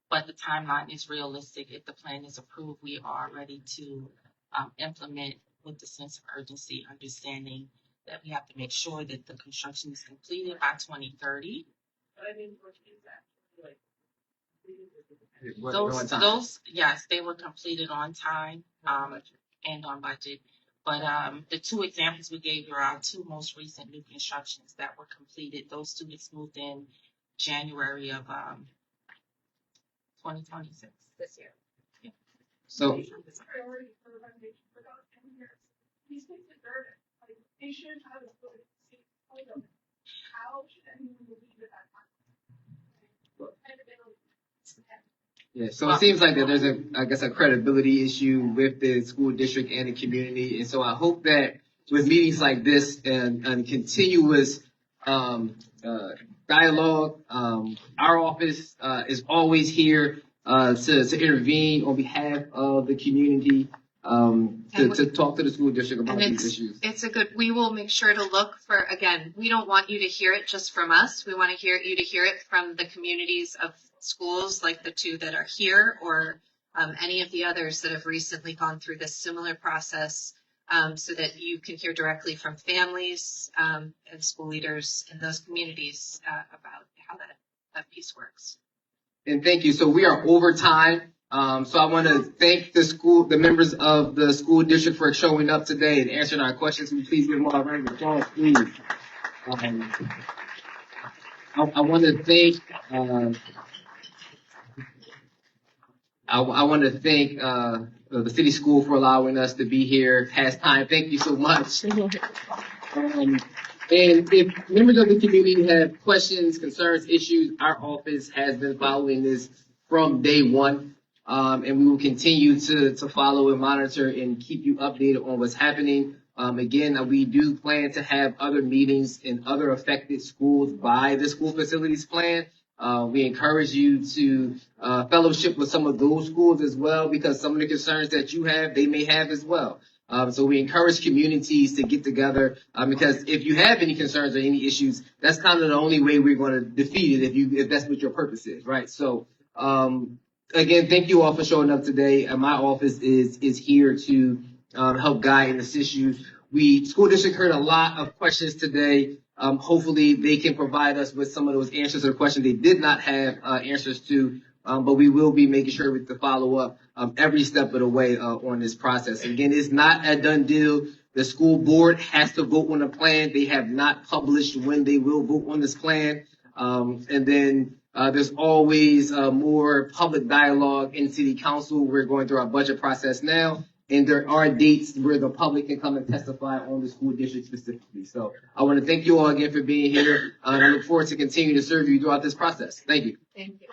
But the timeline is realistic. If the plan is approved, we are ready to implement with the sense of urgency, understanding that we have to make sure that the construction is completed by 2030. But I mean, what is that? Those, yes, they were completed on time and on budget. But the two examples we gave you are our two most recent new constructions that were completed. Those students moved in January of 2026. This year. Yeah. So. These things are burden. Like, they should have a good how should anyone believe that Yeah, so it seems like that there's a credibility issue with the school district and the community, and so I hope that with meetings like this and continuous dialogue, our office is always here to intervene on behalf of the community, to talk to the school district about these issues. We will make sure to look for, again, we don't want you to hear it just from us. We want to hear you to hear it from the communities of schools like the two that are here, or any of the others that have recently gone through this similar process, so that you can hear directly from families and school leaders in those communities about how that piece works. And thank you. So we are over time. So I want to thank the members of the school district for showing up today and answering our questions. Can you please give them all a round of applause, please? I want to thank. I want to thank the city school for allowing us to be here past time. Thank you so much. And if members of the community have questions, concerns, issues, our office has been following this from day one. And we will continue to follow and monitor and keep you updated on what's happening. Again, we do plan to have other meetings in other affected schools by the school facilities plan. We encourage you to fellowship with some of those schools as well, because some of the concerns that you have, they may have as well. So we encourage communities to get together, because if you have any concerns or any issues, that's kind of the only way we're going to defeat it, if that's what your purpose is, right? So again, thank you all for showing up today. My office is here to help guide and assist you. School district heard a lot of questions today. Hopefully they can provide us with some of those answers to the questions they did not have answers to. but we will be making sure to follow up every step of the way on this process. Again, it's not a done deal. The school board has to vote on the plan. They have not published when they will vote on this plan. And then there's always more public dialogue in city council. We're going through our budget process now, and there are dates where the public can come and testify on the school district specifically. So I want to thank you all again for being here, and I look forward to continuing to serve you throughout this process. Thank you. Thank you.